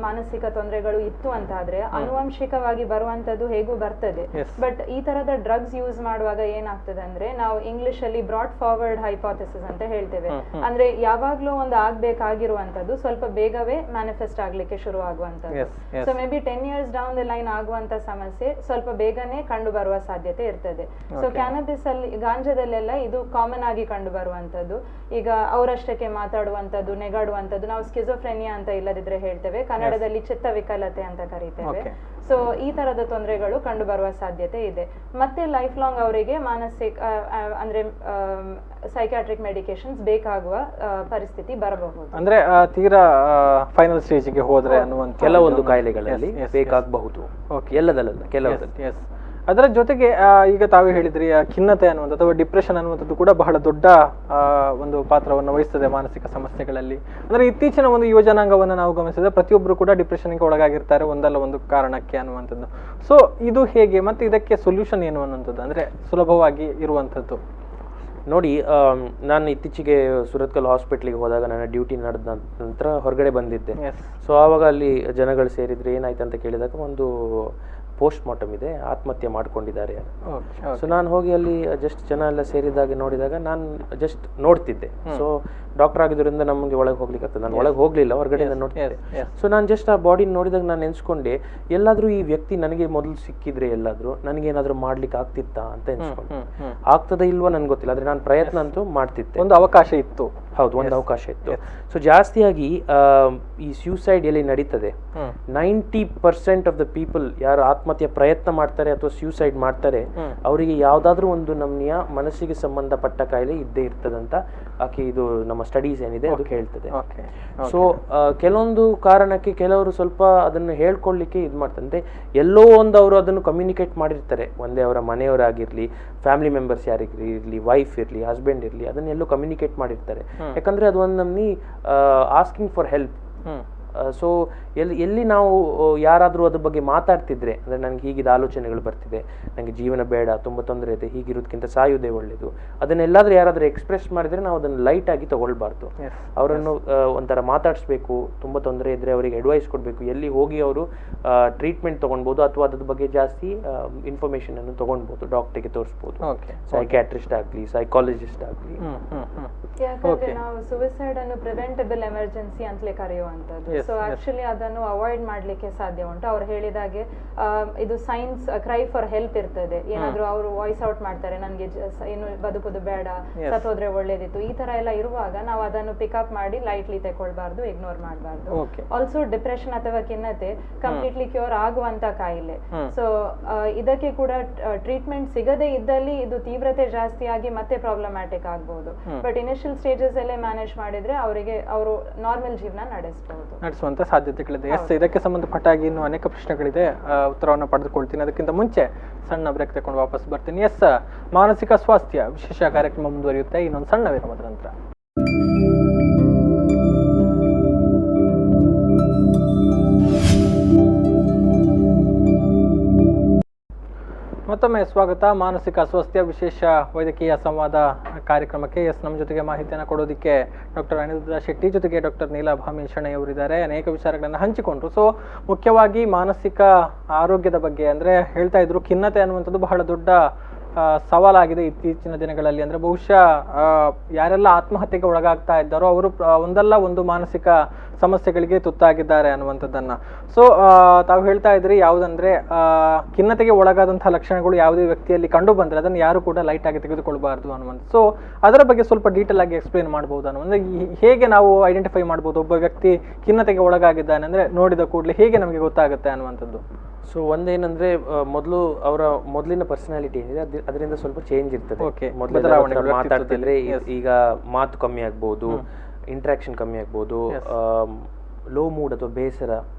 ಮಾನಸಿಕ ತೊಂದರೆಗಳು ಇತ್ತು ಅಂತ ಆದ್ರೆ ಆನುವಂಶಿಕವಾಗಿ ಬರುವಂತದ್ದು ಹೇಗೂ ಬರ್ತದೆ. ಬಟ್ ಈ ತರದ ಡ್ರಗ್ಸ್ ಯೂಸ್ ಮಾಡುವಾಗ ಏನಾಗ್ತದೆ ಅಂದ್ರೆ, ನಾವು ಇಂಗ್ಲಿಷ್ ಅಲ್ಲಿ ಬ್ರಾಡ್ ಫಾರ್ವರ್ಡ್ ಹೈಪೋಥೆಸಿಸ್ ಅಂತ ಹೇಳ್ತೇವೆ. ಅಂದ್ರೆ ಯಾವಾಗ್ಲೂ ಒಂದು ಆಗ್ಬೇಕಾಗಿರುವಂತದ್ದು ಸ್ವಲ್ಪ ಬೇಗವೇ ಮ್ಯಾನಿಫೆಸ್ಟ್ ಆಗ್ಲಿಕ್ಕೆ ಶುರು ಆಗುವಂತದ್ದು. So may be 10 years down the line ಆಗುವಂತ ಸಮಸ್ಯೆ ಸ್ವಲ್ಪ ಬೇಗನೆ ಕಂಡು ಬರುವ ಸಾಧ್ಯತೆ ಇರ್ತದೆ. ಸೊ ಕ್ಯಾನಬಿಸ್ ಅಲ್ಲಿ, ಗಾಂಜಾದಲ್ಲೆಲ್ಲ ಇದು ಕಾಮನ್ ಆಗಿ ಕಂಡು ಬರುವಂತದ್ದು. ಈಗ ಅವರಷ್ಟಕ್ಕೆ ಮಾತಾಡುವಂತದ್ದು, ನೆಗಾಡುವಂತದ್ದು, ನಾವು ಸ್ಕಿಜೋಫ್ರೆನಿಯಾ ಅಂತ ಇಲ್ಲದಿದ್ರೆ ಹೇಳ್ತೇವೆ, ಕನ್ನಡದಲ್ಲಿ ಚಿತ್ತ ವಿಕಲತೆ ಅಂತ ಕರೀತೇವೆ. ಸೊ ಈ ತರದ ತೊಂದರೆಗಳು ಕಂಡು ಬರುವ ಸಾಧ್ಯತೆ ಇದೆ. ಮತ್ತೆ ಲೈಫ್ ಲಾಂಗ್ ಅವರಿಗೆ ಮಾನಸಿಕ ಅಂದ್ರೆ ಸೈಕ್ಯಾಟ್ರಿಕ್ ಮೆಡಿಕೇಶನ್ಸ್ ಬೇಕಾಗುವ ಪರಿಸ್ಥಿತಿ ಬರಬಹುದು. ಅಂದ್ರೆ ತೀರಾ ಫೈನಲ್ ಸ್ಟೇಜ್ಗೆ ಹೋದ್ರೆ ಅನ್ನುವಂತ ಕೆಲವೊಂದು ಕಾಯಿಲೆಗಳಲ್ಲಿ ಬೇಕಾಗಬಹುದು, ಎಲ್ಲದಲ್ಲ ಕೆಲವರಲ್ಲಿ. ಅದರ ಜೊತೆಗೆ ಈಗ ತಾವೇ ಹೇಳಿದ್ರಿ ಖಿನ್ನತೆ ಅನ್ನುವಂಥದ್ದು ಅಥವಾ ಡಿಪ್ರೆಷನ್ ಅನ್ನುವಂಥದ್ದು ಕೂಡ ಬಹಳ ದೊಡ್ಡ ಒಂದು ಪಾತ್ರವನ್ನು ವಹಿಸ್ತದೆ ಮಾನಸಿಕ ಸಮಸ್ಯೆಗಳಲ್ಲಿ. ಅಂದ್ರೆ ಇತ್ತೀಚಿನ ಒಂದು ಯುವಜನಾಂಗವನ್ನು ನಾವು ಗಮನಿಸಿದ್ರೆ ಪ್ರತಿಯೊಬ್ಬರು ಕೂಡ ಡಿಪ್ರೆಷನ್ಗೆ ಒಳಗಾಗಿರ್ತಾರೆ ಒಂದಲ್ಲ ಒಂದು ಕಾರಣಕ್ಕೆ ಅನ್ನುವಂಥದ್ದು. ಸೊ ಇದು ಹೇಗೆ ಮತ್ತೆ ಇದಕ್ಕೆ ಸೊಲ್ಯೂಷನ್ ಏನು ಅನ್ನುವಂಥದ್ದು ಅಂದ್ರೆ ಸುಲಭವಾಗಿ ಇರುವಂಥದ್ದು? ನೋಡಿ, ನಾನು ಇತ್ತೀಚೆಗೆ ಸುರತ್ಕಲ್ ಹಾಸ್ಪಿಟ್ಲಿಗೆ ಹೋದಾಗ ನನ್ನ ಡ್ಯೂಟಿ ನಡೆದ ನಂತರ ಹೊರಗಡೆ ಬಂದಿದ್ದೆ. ಸೊ ಆವಾಗ ಅಲ್ಲಿ ಜನಗಳು ಸೇರಿದ್ರೆ ಏನಾಯ್ತು ಅಂತ ಕೇಳಿದಾಗ ಒಂದು ಪೋಸ್ಟ್ ಮಾರ್ಟಮ್ ಇದೆ, ಆತ್ಮಹತ್ಯೆ ಮಾಡ್ಕೊಂಡಿದ್ದಾರೆ. ಸೊ ನಾನು ಹೋಗಿ ಅಲ್ಲಿ ಜಸ್ಟ್ ಜನ ಎಲ್ಲ ಸೇರಿದಾಗ ನೋಡಿದಾಗ ನಾನು ಜಸ್ಟ್ ನೋಡ್ತಿದ್ದೆ. ಸೊ ಡಾಕ್ಟರ್ ಆಗಿದ್ದರಿಂದ ನಮಗೆ ಒಳಗೆ ಹೋಗ್ಲಿಕ್ಕೆ ಆಗ್ತದೆ, ನಾನು ಒಳಗೆ ಹೋಗ್ಲಿಲ್ಲ, ಹೊರಗಡೆಯಿಂದ ನೋಡ್ತಿದ್ದೆ. ಸೊ ನಾನು ಜಸ್ಟ್ ಆ ಬಾಡಿ ನೋಡಿದಾಗ ನಾನು ನೆನ್ಸ್ಕೊಂಡೆ, ಎಲ್ಲಾದ್ರೂ ಈ ವ್ಯಕ್ತಿ ನನಗೆ ಮೊದಲು ಸಿಕ್ಕಿದ್ರೆ ಎಲ್ಲಾದ್ರೂ ನನಗೇನಾದ್ರೂ ಮಾಡ್ಲಿಕ್ಕೆ ಆಗ್ತಿತ್ತಾ ಅಂತ ಎನ್ಸ್ಕೊಂಡೆ. ಆಗ್ತದ ಇಲ್ವಾ ನನ್ಗೆ ಗೊತ್ತಿಲ್ಲ, ಆದ್ರೆ ನಾನು ಪ್ರಯತ್ನ ಅಂತೂ ಮಾಡ್ತಿದ್ದೆ. ಒಂದು ಅವಕಾಶ ಇತ್ತು. ಹೌದು, ಒಂದು ಅವಕಾಶ ಇತ್ತು. ಸೊ ಜಾಸ್ತಿಯಾಗಿ ಈ ಸ್ಯೂಸೈಡ್ ಎಲ್ಲಿ ನಡೀತದೆ, 90% ಆಫ್ ದ ಪೀಪಲ್ ಯಾರು ಆತ್ಮಹತ್ಯೆ ಪ್ರಯತ್ನ ಮಾಡ್ತಾರೆ ಅಥವಾ ಸ್ಯೂಸೈಡ್ ಮಾಡ್ತಾರೆ, ಅವರಿಗೆ ಯಾವ್ದಾದ್ರು ಒಂದು ನಮ್ನಿಯ ಮನಸ್ಸಿಗೆ ಸಂಬಂಧಪಟ್ಟ ಕಾಯಿಲೆ ಇದ್ದೇ ಇರ್ತದಂತ ಆಕೆ ಇದು ನಮ್ಮ ಸ್ಟಡೀಸ್ ಏನಿದೆ ಅದು ಹೇಳ್ತದೆ. ಸೊ ಕೆಲವೊಂದು ಕಾರಣಕ್ಕೆ ಕೆಲವರು ಸ್ವಲ್ಪ ಅದನ್ನು ಹೇಳ್ಕೊಳ್ಳಿಕ್ಕೆ ಇದು ಮಾಡ್ತಂತೆ, ಎಲ್ಲೋ ಒಂದು ಅವರು ಅದನ್ನು ಕಮ್ಯುನಿಕೇಟ್ ಮಾಡಿರ್ತಾರೆ. ಒಂದೇ ಅವರ ಮನೆಯವರಾಗಿರ್ಲಿ, ಫ್ಯಾಮಿಲಿ ಮೆಂಬರ್ಸ್ ಯಾರಿಗಿರ್ಲಿ, ವೈಫ್ ಇರ್ಲಿ, ಹಸ್ಬೆಂಡ್ ಇರ್ಲಿ, ಅದನ್ನೆಲ್ಲೋ ಕಮ್ಯುನಿಕೇಟ್ ಮಾಡಿರ್ತಾರೆ. ಯಾಕಂದ್ರೆ ಅದು ಒಂದು ನಮ್ನಿ ಆಸ್ಕಿಂಗ್ ಫಾರ್ ಹೆಲ್ಪ್. ಸೊ ಎಲ್ಲಿ ನಾವು ಯಾರಾದರೂ ಅದ್ರ ಬಗ್ಗೆ ಮಾತಾಡ್ತಿದ್ರೆ, ಅಂದರೆ ನನಗೆ ಹೀಗಿದ ಆಲೋಚನೆಗಳು ಬರ್ತಿದೆ, ನನಗೆ ಜೀವನ ಬೇಡ, ತುಂಬ ತೊಂದರೆ ಇದೆ, ಹೀಗಿರೋದಕ್ಕಿಂತ ಸಾಯುವುದೇ ಒಳ್ಳೆಯದು, ಅದನ್ನೆಲ್ಲಾದ್ರೂ ಯಾರಾದರೂ ಎಕ್ಸ್ಪ್ರೆಸ್ ಮಾಡಿದರೆ ನಾವು ಅದನ್ನು ಲೈಟಾಗಿ ತಗೊಳ್ಬಾರ್ದು. ಅವರನ್ನು ಒಂಥರ ಮಾತಾಡಿಸ್ಬೇಕು, ತುಂಬ ತೊಂದರೆ ಇದ್ದರೆ ಅವರಿಗೆ ಅಡ್ವೈಸ್ ಕೊಡಬೇಕು, ಎಲ್ಲಿ ಹೋಗಿ ಅವರು ಟ್ರೀಟ್ಮೆಂಟ್ ತೊಗೊಳ್ಬೋದು ಅಥವಾ ಅದ್ರ ಬಗ್ಗೆ ಜಾಸ್ತಿ ಇನ್ಫಾರ್ಮೇಷನ್ ಅನ್ನು ತೊಗೊಳ್ಬೋದು, ಡಾಕ್ಟರ್ಗೆ ತೋರಿಸ್ಬೋದು, ಸೈಕ್ಯಾಟ್ರಿಸ್ಟ್ ಆಗಲಿ, ಸೈಕಾಲಜಿಸ್ಟ್ ಆಗಲಿ. ಯಾಕಂದ್ರೆ ನಾವು ಸುಯಿಸೈಡ್ ಅನ್ನು ಪ್ರಿವೆಂಟಬಲ್ ಎಮರ್ಜೆನ್ಸಿ ಅಂತಲೇ ಕರೆಯುವಂಥದ್ದು. ಸೊ ಆಕ್ಚುಲಿ ಅದನ್ನು ಅವಾಯ್ಡ್ ಮಾಡ್ಲಿಕ್ಕೆ ಸಾಧ್ಯ ಉಂಟು. ಅವ್ರು ಹೇಳಿದಾಗೆ ಇದು ಸೈನ್ಸ್ ಕ್ರೈ ಫಾರ್ ಹೆಲ್ಪ್ ಇರ್ತದೆ. ಏನಾದ್ರು ಅವರು ವಾಯ್ಸ್ ಔಟ್ ಮಾಡ್ತಾರೆ, ನನ್ಗೆ ಏನು ಬದುಕೋದು ಬೇಡ, ಸತ್ತೋದ್ರೆ ಒಳ್ಳೇದಿತ್ತು, ಈ ತರ ಎಲ್ಲ ಇರುವಾಗ ನಾವು ಅದನ್ನು ಪಿಕಪ್ ಮಾಡಿ ಲೈಟ್ಲಿ ತಗೊಳ್ಬಾರ್ದು, ಇಗ್ನೋರ್ ಮಾಡಬಾರ್ದು. ಆಲ್ಸೋ ಡಿಪ್ರೆಷನ್ ಅಥವಾ ಖಿನ್ನತೆ ಕಂಪ್ಲೀಟ್ಲಿ ಕ್ಯೂರ್ ಆಗುವಂತ ಕಾಯಿಲೆ. ಸೊ ಇದಕ್ಕೆ ಕೂಡ ಟ್ರೀಟ್ಮೆಂಟ್ ಸಿಗದೇ ಇದ್ದಲ್ಲಿ ಇದು ತೀವ್ರತೆ ಜಾಸ್ತಿ ಆಗಿ ಮತ್ತೆ ಪ್ರಾಬ್ಲಮ್ಯಾಟಿಕ್ ಆಗ್ಬಹುದು. ಬಟ್ ಇನಿಷಿಯಲ್ ಸ್ಟೇಜಸ್ ಅಲ್ಲೇ ಮ್ಯಾನೇಜ್ ಮಾಡಿದ್ರೆ ಅವರಿಗೆ ಅವರು ನಾರ್ಮಲ್ ಜೀವನ ನಡೆಸುವಂತ ಸಾಧ್ಯತೆಗಳಿದೆ. ಎಸ್, ಇದಕ್ಕೆ ಸಂಬಂಧಪಟ್ಟಾಗಿ ಇನ್ನು ಅನೇಕ ಪ್ರಶ್ನೆಗಳಿದೆ, ಉತ್ತರವನ್ನು ಪಡೆದುಕೊಳ್ತೀನಿ. ಅದಕ್ಕಿಂತ ಮುಂಚೆ ಸಣ್ಣ ಬ್ರೇಕ್ ತಗೊಂಡು ವಾಪಸ್ ಬರ್ತೀನಿ. ಎಸ್, ಮಾನಸಿಕ ಸ್ವಾಸ್ಥ್ಯ ವಿಶೇಷ ಕಾರ್ಯಕ್ರಮ ಮುಂದುವರಿಯುತ್ತೆ ಇನ್ನೊಂದು ಸಣ್ಣ ವಿರಾಮದ ನಂತರ. ಮತ್ತೊಮ್ಮೆ ಸ್ವಾಗತ ಮಾನಸಿಕ ಸ್ವಾಸ್ಥ್ಯ ವಿಶೇಷ ವೈದ್ಯಕೀಯ ಸಂವಾದ ಕಾರ್ಯಕ್ರಮಕ್ಕೆ. ಎಸ್, ನಮ್ಮ ಜೊತೆಗೆ ಮಾಹಿತಿಯನ್ನು ಕೊಡೋದಕ್ಕೆ ಡಾಕ್ಟರ್ ಅನಿರುದ್ಧ ಶೆಟ್ಟಿ ಜೊತೆಗೆ ಡಾಕ್ಟರ್ ನೀಲಾಭಾಮಿ ಶೆಣೈ ಅವರಿದ್ದಾರೆ. ಅನೇಕ ವಿಚಾರಗಳನ್ನು ಹಂಚಿಕೊಂಡ್ರು. ಸೊ ಮುಖ್ಯವಾಗಿ ಮಾನಸಿಕ ಆರೋಗ್ಯದ ಬಗ್ಗೆ ಅಂದರೆ ಹೇಳ್ತಾ ಇದ್ರು, ಖಿನ್ನತೆ ಅನ್ನುವಂಥದ್ದು ಬಹಳ ದೊಡ್ಡ ಸವಾಲಾಗಿದೆ ಇತ್ತೀಚಿನ ದಿನಗಳಲ್ಲಿ. ಅಂದರೆ ಬಹುಶಃ ಯಾರೆಲ್ಲ ಆತ್ಮಹತ್ಯೆಗೆ ಒಳಗಾಗ್ತಾ ಇದ್ದಾರೋ ಅವರು ಒಂದಲ್ಲ ಒಂದು ಮಾನಸಿಕ ಸಮಸ್ಯೆಗಳಿಗೆ ತುತ್ತಾಗಿದ್ದಾರೆ ಅನ್ನುವಂಥದ್ದನ್ನು. ಸೊ ತಾವು ಹೇಳ್ತಾ ಇದ್ರಿ ಯಾವುದಂದ್ರೆ ಖಿನ್ನತೆಗೆ ಒಳಗಾದಂತಹ ಲಕ್ಷಣಗಳು ಯಾವುದೇ ವ್ಯಕ್ತಿಯಲ್ಲಿ ಕಂಡು ಬಂದರೆ ಅದನ್ನು ಯಾರು ಕೂಡ ಲೈಟ್ ಆಗಿ ತೆಗೆದುಕೊಳ್ಬಾರ್ದು ಅನ್ನುವಂಥ. ಸೊ ಅದರ ಬಗ್ಗೆ ಸ್ವಲ್ಪ ಡೀಟೇಲ್ ಆಗಿ ಎಕ್ಸ್ಪ್ಲೇನ್ ಮಾಡ್ಬೋದು ಅನ್ನುವಂದ್ರೆ ಹೇಗೆ ನಾವು ಐಡೆಂಟಿಫೈ ಮಾಡ್ಬೋದು ಒಬ್ಬ ವ್ಯಕ್ತಿ ಖಿನ್ನತೆಗೆ ಒಳಗಾಗಿದ್ದಾನೆ ಅಂದರೆ ನೋಡಿದ ಕೂಡಲೇ ಹೇಗೆ ನಮಗೆ ಗೊತ್ತಾಗುತ್ತೆ ಅನ್ನುವಂಥದ್ದು? ಸೊ ಒಂದೇನಂದ್ರೆ ಅವರ ಮೊದಲಿನ ಪರ್ಸನಾಲಿಟಿ ಏನಿದೆ ಅದರಿಂದ ಸ್ವಲ್ಪ ಚೇಂಜ್ ಇರ್ತದೆ. ಮಾತಾಡ್ತಿದ್ರೆ ಈಗ ಮಾತು ಕಮ್ಮಿ ಆಗ್ಬೋದು, ಇಂಟ್ರಾಕ್ಷನ್ ಕಮ್ಮಿ ಆಗ್ಬೋದು, ಲೋ ಮೂಡ್ ಅಥವಾ ಬೇಸರ,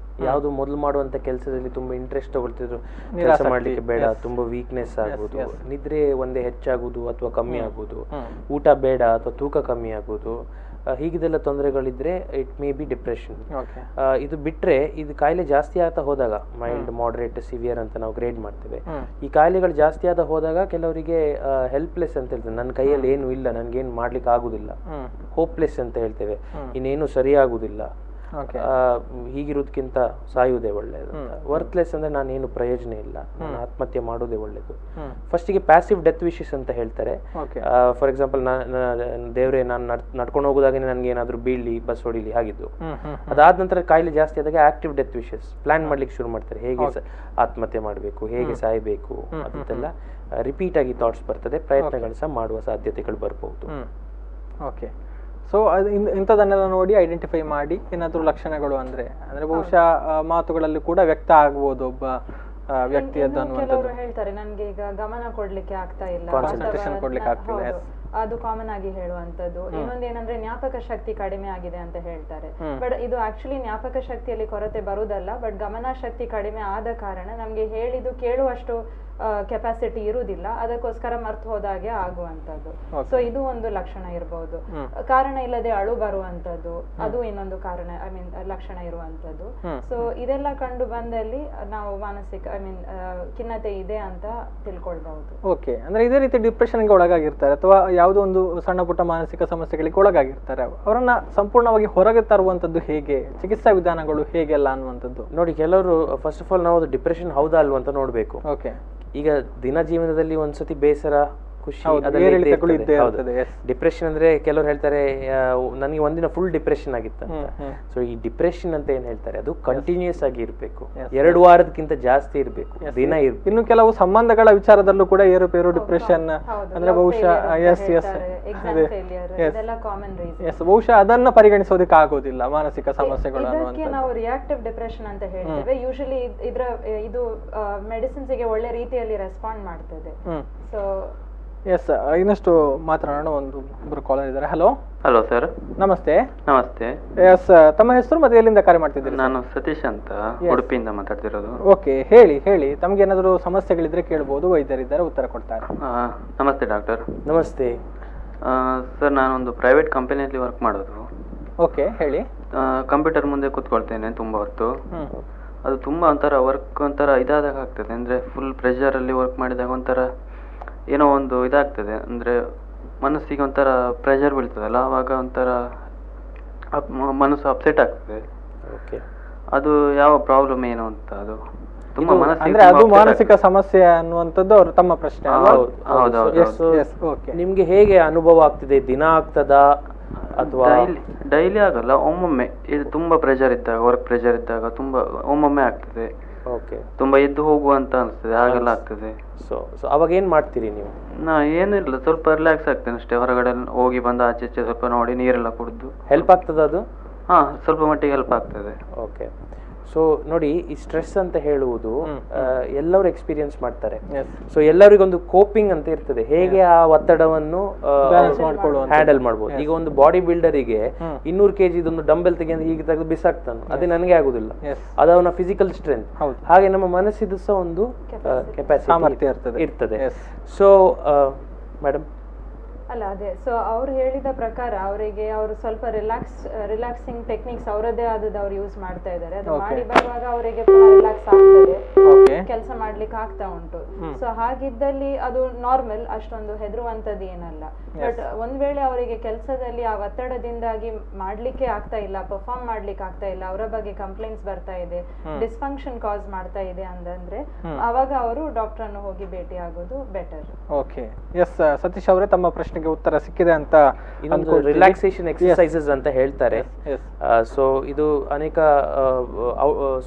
ಯಾವುದು ಮೊದಲು ಮಾಡುವಂತ ಕೆಲಸದಲ್ಲಿ ತುಂಬಾ ಇಂಟ್ರೆಸ್ಟ್ ತಗೊಳ್ತಿದ್ರು, ಕೆಲಸ ಮಾಡ್ಲಿಕ್ಕೆ ಬೇಡ, ತುಂಬಾ ವೀಕ್ನೆಸ್ ಆಗ್ಬೋದು, ನಿದ್ರೆ ಒಂದೇ ಹೆಚ್ಚಾಗುದು ಅಥವಾ ಕಮ್ಮಿ ಆಗುದು, ಊಟ ಬೇಡ ಅಥವಾ ತೂಕ ಕಮ್ಮಿ ಆಗುದು, ಹೀಗಿದೆಲ್ಲ ತೊಂದರೆಗಳಿದ್ರೆ ಇಟ್ ಮೇ ಬಿ ಡಿಪ್ರೆಷನ್. ಇದು ಬಿಟ್ರೆ ಇದು ಕಾಯಿಲೆ ಜಾಸ್ತಿ ಆಗ್ತಾ ಹೋದಾಗ ಮೈಲ್ಡ್, ಮಾಡರೇಟ್, ಸಿವಿಯರ್ ಅಂತ ನಾವು ಗ್ರೇಡ್ ಮಾಡ್ತೇವೆ. ಈ ಕಾಯಿಲೆಗಳು ಜಾಸ್ತಿ ಆದ ಹೋದಾಗ ಕೆಲವರಿಗೆ ಹೆಲ್ಪ್ಲೆಸ್ ಅಂತ ಹೇಳ್ತೇವೆ, ನನ್ನ ಕೈಯಲ್ಲಿ ಏನು ಇಲ್ಲ, ನನ್ಗೇನು ಮಾಡ್ಲಿಕ್ಕೆ ಆಗುದಿಲ್ಲ, ಹೋಪ್ಲೆಸ್ ಅಂತ ಹೇಳ್ತೇವೆ, ಇನ್ನೇನು ಸರಿಯಾಗುದಿಲ್ಲ, ಹೀಗಿರೋದಕ್ಕಿಂತ ಸಾಯುವುದೇ ಒಳ್ಳೆಯದು. ವರ್ತ್ಲೆಸ್ ಅಂದ್ರೆ ನಾನೇನು ಪ್ರಯೋಜನ ಇಲ್ಲ, ನಾನು ಆತ್ಮಹತ್ಯೆ ಮಾಡೋದೇ ಒಳ್ಳೇದು. ಫಸ್ಟಿಗೆ ಪ್ಯಾಸಿವ್ ಡೆತ್ ವಿಶಸ್ ಅಂತ ಹೇಳ್ತಾರೆ. ಫಾರ್ ಎಕ್ಸಾಂಪಲ್, ದೇವ್ರೆ ನಾನು ನಡ್ಕೊಂಡು ಹೋಗೋದಾಗೆ ನನ್ಗೆ ಏನಾದ್ರು ಬೀಳಿ, ಬಸ್ ಹೊಡಿಲಿ ಆಗಿದ್ದು. ಅದಾದ ನಂತರ ಕಾಯಿಲೆ ಜಾಸ್ತಿ ಆದಾಗ ಆಕ್ಟಿವ್ ಡೆತ್ ವಿಶಸ್ ಪ್ಲಾನ್ ಮಾಡ್ಲಿಕ್ಕೆ ಶುರು ಮಾಡ್ತಾರೆ, ಹೇಗೆ ಆತ್ಮಹತ್ಯೆ ಮಾಡಬೇಕು, ಹೇಗೆ ಸಾಯ್ಬೇಕು ಅದೆಲ್ಲ ರಿಪೀಟ್ ಆಗಿ ಥಾಟ್ಸ್ ಬರ್ತದೆ. ಪ್ರಯತ್ನಗಳು ಸಹ ಮಾಡುವ ಸಾಧ್ಯತೆಗಳು ಬರ್ಬಹುದು. ಓಕೆ, ಸೊ ಅದು ಇಂಥದನ್ನೆಲ್ಲ ನೋಡಿ ಐಡೆಂಟಿಫೈ ಮಾಡಿ ಏನಾದರೂ ಲಕ್ಷಣಗಳು ಅಂದ್ರೆ ಬಹುಶಃ ಮಾತುಗಳಲ್ಲಿ ಕೂಡ ವ್ಯಕ್ತ ಆಗ್ಬೋದು ಒಬ್ಬ ವ್ಯಕ್ತಿಯದ್ದು ಅನ್ನುವಂಥದ್ದು. ಹೇಳ್ತಾರೆ ನನ್ಗೆ ಈಗ ಗಮನ ಕೊಡ್ಲಿಕ್ಕೆ ಆಗ್ತಾ ಇಲ್ಲ, ಕಾನ್ಸಂಟ್ರೇಷನ್ ಕೊಡ್ಲಿಕ್ಕೆ ಆಗ್ತಿಲ್ಲ, ಅದು ಕಾಮನ್ ಆಗಿ ಹೇಳುವಂತದ್ದು. ಇನ್ನೊಂದೇನಂದ್ರೆ ಜ್ಞಾಪಕ ಶಕ್ತಿ ಕಡಿಮೆ ಆಗಿದೆ ಅಂತ ಹೇಳ್ತಾರೆ. ಬಟ್ ಇದು ಆಕ್ಚುಲಿ ಜ್ಞಾಪಕ ಶಕ್ತಿಯಲ್ಲಿ ಕೊರತೆ ಬರುವುದಲ್ಲ, ಬಟ್ ಗಮನ ಶಕ್ತಿ ಕಡಿಮೆ ಆದ ಕಾರಣ ನಮ್ಗೆ ಹೇಳಿದ್ದು ಕೇಳುವಷ್ಟು ಕೆಪಾಸಿಟಿ ಇರುವುದಿಲ್ಲ, ಅದಕ್ಕೋಸ್ಕರ ಮರ್ತು ಹೋದಾಗೆ ಆಗುವಂತದ್ದು. ಸೊ ಇದು ಒಂದು ಲಕ್ಷಣ ಇರಬಹುದು. ಕಾರಣ ಇಲ್ಲದೆ ಅಳು ಬರುವಂತದ್ದು, ಅದು ಇನ್ನೊಂದು ಕಾರಣ, ಐ ಮೀನ್ ಲಕ್ಷಣ ಇರುವಂತದ್ದು. ಸೊ ಇದೆಲ್ಲ ಕಂಡು ಬಂದಲ್ಲಿ ನಾವು ಮಾನಸಿಕ ಖಿನ್ನತೆ ಇದೆ ಅಂತ ತಿಳ್ಕೊಳ್ಬಹುದು. ಓಕೆ, ಅಂದ್ರೆ ಇದೇ ರೀತಿ ಡಿಪ್ರೆಷನ್ಗೆ ಒಳಗಾಗಿರ್ತಾರೆ ಅಥವಾ ಯಾವುದೋ ಒಂದು ಸಣ್ಣ ಪುಟ್ಟ ಮಾನಸಿಕ ಸಮಸ್ಯೆಗಳಿಗೆ ಒಳಗಾಗಿರ್ತಾರೆ, ಅವರನ್ನ ಸಂಪೂರ್ಣವಾಗಿ ಹೊರಗೆ ತರುವಂತದ್ದು ಹೇಗೆ, ಚಿಕಿತ್ಸಾ ವಿಧಾನಗಳು ಹೇಗೆಲ್ಲ ಅನ್ನುವಂಥದ್ದು ನೋಡಿ. ಕೆಲವರು ಫಸ್ಟ್ ಆಫ್ ಆಲ್ ನಾವು ಡಿಪ್ರೆಷನ್ ಹೌದಾ ಅಲ್ವಾ ಅಂತ ನೋಡ್ಬೇಕು. ಓಕೆ, ಈಗ ದಿನ ಜೀವನದಲ್ಲಿ ಒಂದ್ಸತಿ ಬೇಸರ, ಖುಷಿ, ಡಿಪ್ರೆಷನ್ ಅಂದ್ರೆ ಕೆಲವರು ಹೇಳ್ತಾರೆ ನನಗೆ ಒಂದಿನ ಫುಲ್ ಡಿಪ್ರೆಷನ್ ಆಗಿತ್ತು ಅಂತ. ಸೊ ಈ ಡಿಪ್ರೆಷನ್ ಅಂತ ಏನ್ ಹೇಳ್ತಾರೆ ಅದು ಕಂಟಿನ್ಯೂಸ್ ಆಗಿ ಇರ್ಬೇಕು, 2 ವಾರದಕ್ಕಿಂತ ಜಾಸ್ತಿ ಇರ್ಬೇಕು, ದಿನ ಇರ್ಬೇಕು. ಇನ್ನು ಕೆಲವು ಸಂಬಂಧಗಳ ವಿಚಾರದಲ್ಲೂ ಕೂಡ ಏರುಪೇರು ಡಿಪ್ರೆಷನ್ ಅಂದ್ರೆ ಬಹುಶಃ ಬಹುಶಃ ಅದನ್ನ ಪರಿಗಣಿಸೋದಕ್ಕೆ ಆಗೋದಿಲ್ಲ ಮಾನಸಿಕ ಸಮಸ್ಯೆಗಳು ಅನ್ನುವಂಥದ್ದು. ನಾವು ರಿಯಾಕ್ಟಿವ್ ಡಿಪ್ರೆಷನ್ ಅಂತ ಹೇಳ್ತೇವೆ. ಯೂಶಲಿ ಇದು ಮೆಡಿಸಿನ್ಸ್ ಗೆ ಒಳ್ಳೆ ರೀತಿಯಲ್ಲಿ ರೆಸ್ಪಾಂಡ್ ಮಾಡ್ತದೆ. ಸೊ ಎಸ್, ಇನ್ನಷ್ಟು ಮಾತನಾಡೋಣ. ಒಬ್ಬರು ಕಾಲರ್ ಇದ್ದಾರೆ. ಹಲೋ. Hello sir. ನಮಸ್ತೆ. ನಮಸ್ತೆ. ಎಸ್, ತಮ್ಮ ಹೆಸರು ಮತ್ತೆ ಎಲ್ಲಿಂದ ಕರೆ ಮಾಡ್ತಿದ್ದೀರಿ? ನಾನು ಸತೀಶ್ ಅಂತ, ಉಡುಪಿಯಿಂದ ಮಾತಾಡ್ತಿರೋದು. ಓಕೆ, ಹೇಳಿ ತಮ್ಗೆ ಏನಾದರೂ ಸಮಸ್ಯೆಗಳಿದ್ರೆ ಕೇಳ್ಬೋದು, ವೈದ್ಯರಿದ್ದಾರೆ ಉತ್ತರ ಕೊಡ್ತಾರೆ. ನಮಸ್ತೆ ಡಾಕ್ಟರ್. ನಮಸ್ತೆ ಸರ್, ನಾನೊಂದು ಪ್ರೈವೇಟ್ ಕಂಪನಿಯಲ್ಲಿ ವರ್ಕ್ ಮಾಡೋದು. ಓಕೆ, ಹೇಳಿ. ಕಂಪ್ಯೂಟರ್ ಮುಂದೆ ಕೂತ್ಕೊಳ್ತೇನೆ ತುಂಬ ಹೊತ್ತು. ಅದು ತುಂಬ ಒಂಥರ ವರ್ಕ್ ಒಂಥರ ಇದಾದಾಗ ಆಗ್ತದೆ, ಅಂದರೆ ಫುಲ್ ಪ್ರೆಷರಲ್ಲಿ ವರ್ಕ್ ಮಾಡಿದಾಗ ಒಂಥರ ಏನೋ ಒಂದು ಇದಾಗ್ತದೆ, ಅಂದರೆ ಮನಸ್ಸಿಗೆ ಒಂಥರ ಪ್ರೆಷರ್ ಬೀಳ್ತದಲ್ಲ, ಆವಾಗ ಒಂಥರ ಮನಸ್ಸು ಅಪ್ಸೆಟ್ ಆಗ್ತದೆ. ಓಕೆ, ಅದು ಯಾವ ಪ್ರಾಬ್ಲಮ್ ಏನು ಅಂತ ಅದು ತುಂಬಾ ಅಂದ್ರೆ ಅದು ಮಾನಸಿಕ ಸಮಸ್ಯೆ ಅನ್ನುವಂಥದ್ದು ಅವರು ತಮ್ಮ ಪ್ರಶ್ನೆ. ನಿಮ್ಗೆ ಹೇಗೆ ಅನುಭವ ಆಗ್ತಿದೆ? ದಿನ ಆಗ್ತದಾ ಅಥವಾ ಡೈಲಿ ಆಗಲ್ಲ, ಒಮ್ಮೊಮ್ಮೆ. ಇದು ತುಂಬಾ ಪ್ರೆಷರ್ ಇದ್ದಾಗ, ವರ್ಕ್ ಪ್ರೆಷರ್ ಇದ್ದಾಗ ತುಂಬಾ ಒಮ್ಮೊಮ್ಮೆ ಆಗ್ತದೆ. ಓಕೆ, ತುಂಬಾ ಎದ್ದು ಹೋಗುವಂತ ಅನಿಸ್ತದೆ, ಹಾಗೆಲ್ಲ ಆಗ್ತದೆ. ಸೊ ಅವಾಗ ಏನ್ ಮಾಡ್ತೀರಿ ನೀವು? ನಾ ಏನಿಲ್ಲ, ಸ್ವಲ್ಪ ರಿಲ್ಯಾಕ್ಸ್ ಆಗ್ತೇನೆ ಅಷ್ಟೇ. ಹೊರಗಡೆ ಹೋಗಿ ಬಂದು ಆಚೆ ಈಚೆ ಸ್ವಲ್ಪ ನೋಡಿ, ನೀರೆಲ್ಲ ಕುಡಿದು. ಹೆಲ್ಪ್ ಆಗ್ತದ ಅದು? ಹಾ, ಸ್ವಲ್ಪ ಮಟ್ಟಿಗೆ ಹೆಲ್ಪ್ ಆಗ್ತದೆ. ಓಕೆ, ಸೊ ನೋಡಿ, ಈ ಸ್ಟ್ರೆಸ್ ಅಂತ ಹೇಳುವುದು ಎಲ್ಲರೂ ಎಕ್ಸ್ಪೀರಿಯನ್ಸ್ ಮಾಡ್ತಾರೆ. ಸೊ ಎಲ್ಲರಿಗೊಂದು ಕೋಪಿಂಗ್ ಅಂತ ಇರ್ತದೆ, ಹೇಗೆ ಆ ಒತ್ತಡವನ್ನು ಹ್ಯಾಂಡಲ್ ಮಾಡ್ಬೋದು. ಈಗ ಒಂದು ಬಾಡಿ ಬಿಲ್ಡರಿಗೆ 200 kg ಒಂದು ಡಂಬೆಲ್ ತೆಗೆದು ಹೀಗೆ ತೆಗೆದು ಬಿಸಾಕ್ತಾನೆ, ಅದೇ ನನಗೆ ಆಗುದಿಲ್ಲ, ಅದು ಅವನ ಫಿಸಿಕಲ್ ಸ್ಟ್ರೆಂತ್. ಹಾಗೆ ನಮ್ಮ ಮನಸ್ಸಿದು ಸಹ ಒಂದು ಕೆಪಾಸಿಟಿ ಇರ್ತದೆ. ಸೊ ಮೇಡಮ್ ಅಲ್ಲ, ಅದೇ. ಸೊ ಅವ್ರು ಹೇಳಿದ ಪ್ರಕಾರ ಅವರಿಗೆ ಅವರು ಸ್ವಲ್ಪ ರಿಲ್ಯಾಕ್ಸಿಂಗ್ ಟೆಕ್ನಿಕ್ಸ್ ಅವರದೇ ಆದದ್ದು ಅವ್ರು ಯೂಸ್ ಮಾಡ್ತಾ ಇದ್ದಾರೆ. ಅದು ಮಾಡಿ ಬರುವಾಗ ಅವರಿಗೆ ರಿಲ್ಯಾಕ್ಸ್ ಆಗ್ತದೆ, ಕೆಲಸ ಮಾಡ್ಲಿಕ್ಕೆ ಆಗ್ತಾ ಉಂಟು. ಸೊ ಹಾಗಿದ್ದಲ್ಲಿ ಅದು ನಾರ್ಮಲ್, ಅಷ್ಟೊಂದು ಹೆದರುವಂತದ್ದು ಏನಲ್ಲ. ಬಟ್ ಒಂದ್ ವೇಳೆ ಅವರಿಗೆ ಕೆಲಸದಲ್ಲಿ ಆ ಒತ್ತಡದಿಂದಾಗಿ ಮಾಡ್ಲಿಕ್ಕೆ ಆಗ್ತಾ ಇಲ್ಲ, ಪರ್ಫಾರ್ಮ್ ಮಾಡ್ಲಿಕ್ಕೆ ಆಗ್ತಾ ಇಲ್ಲ, ಅವರ ಬಗ್ಗೆ ಕಂಪ್ಲೇಂಟ್ಸ್ ಬರ್ತಾ ಇದೆ, ಡಿಸ್ಫಂಕ್ಷನ್ ಕಾಸ್ ಮಾಡ್ತಾ ಇದೆ ಅಂತಂದ್ರೆ ಅವಾಗ ಅವರು ಡಾಕ್ಟರ್ ಅನ್ನು ಹೋಗಿ ಭೇಟಿ ಆಗೋದು ಬೆಟರ್. ಓಕೆ, ಎಸ್ ಸತೀಶ್ ಅವರೇ, ತಮ್ಮ ಪ್ರಶ್ನೆಗೆ ಉತ್ತರ ಸಿಕ್ಕಿದೆ ಅಂತ. ಇನ್ನೊಂದು ರಿಲ್ಯಾಕ್ಸೇಷನ್ ಎಕ್ಸರ್ಸೈಸಸ್ ಅಂತ ಹೇಳ್ತಾರೆ. ಸೊ ಇದು ಅನೇಕ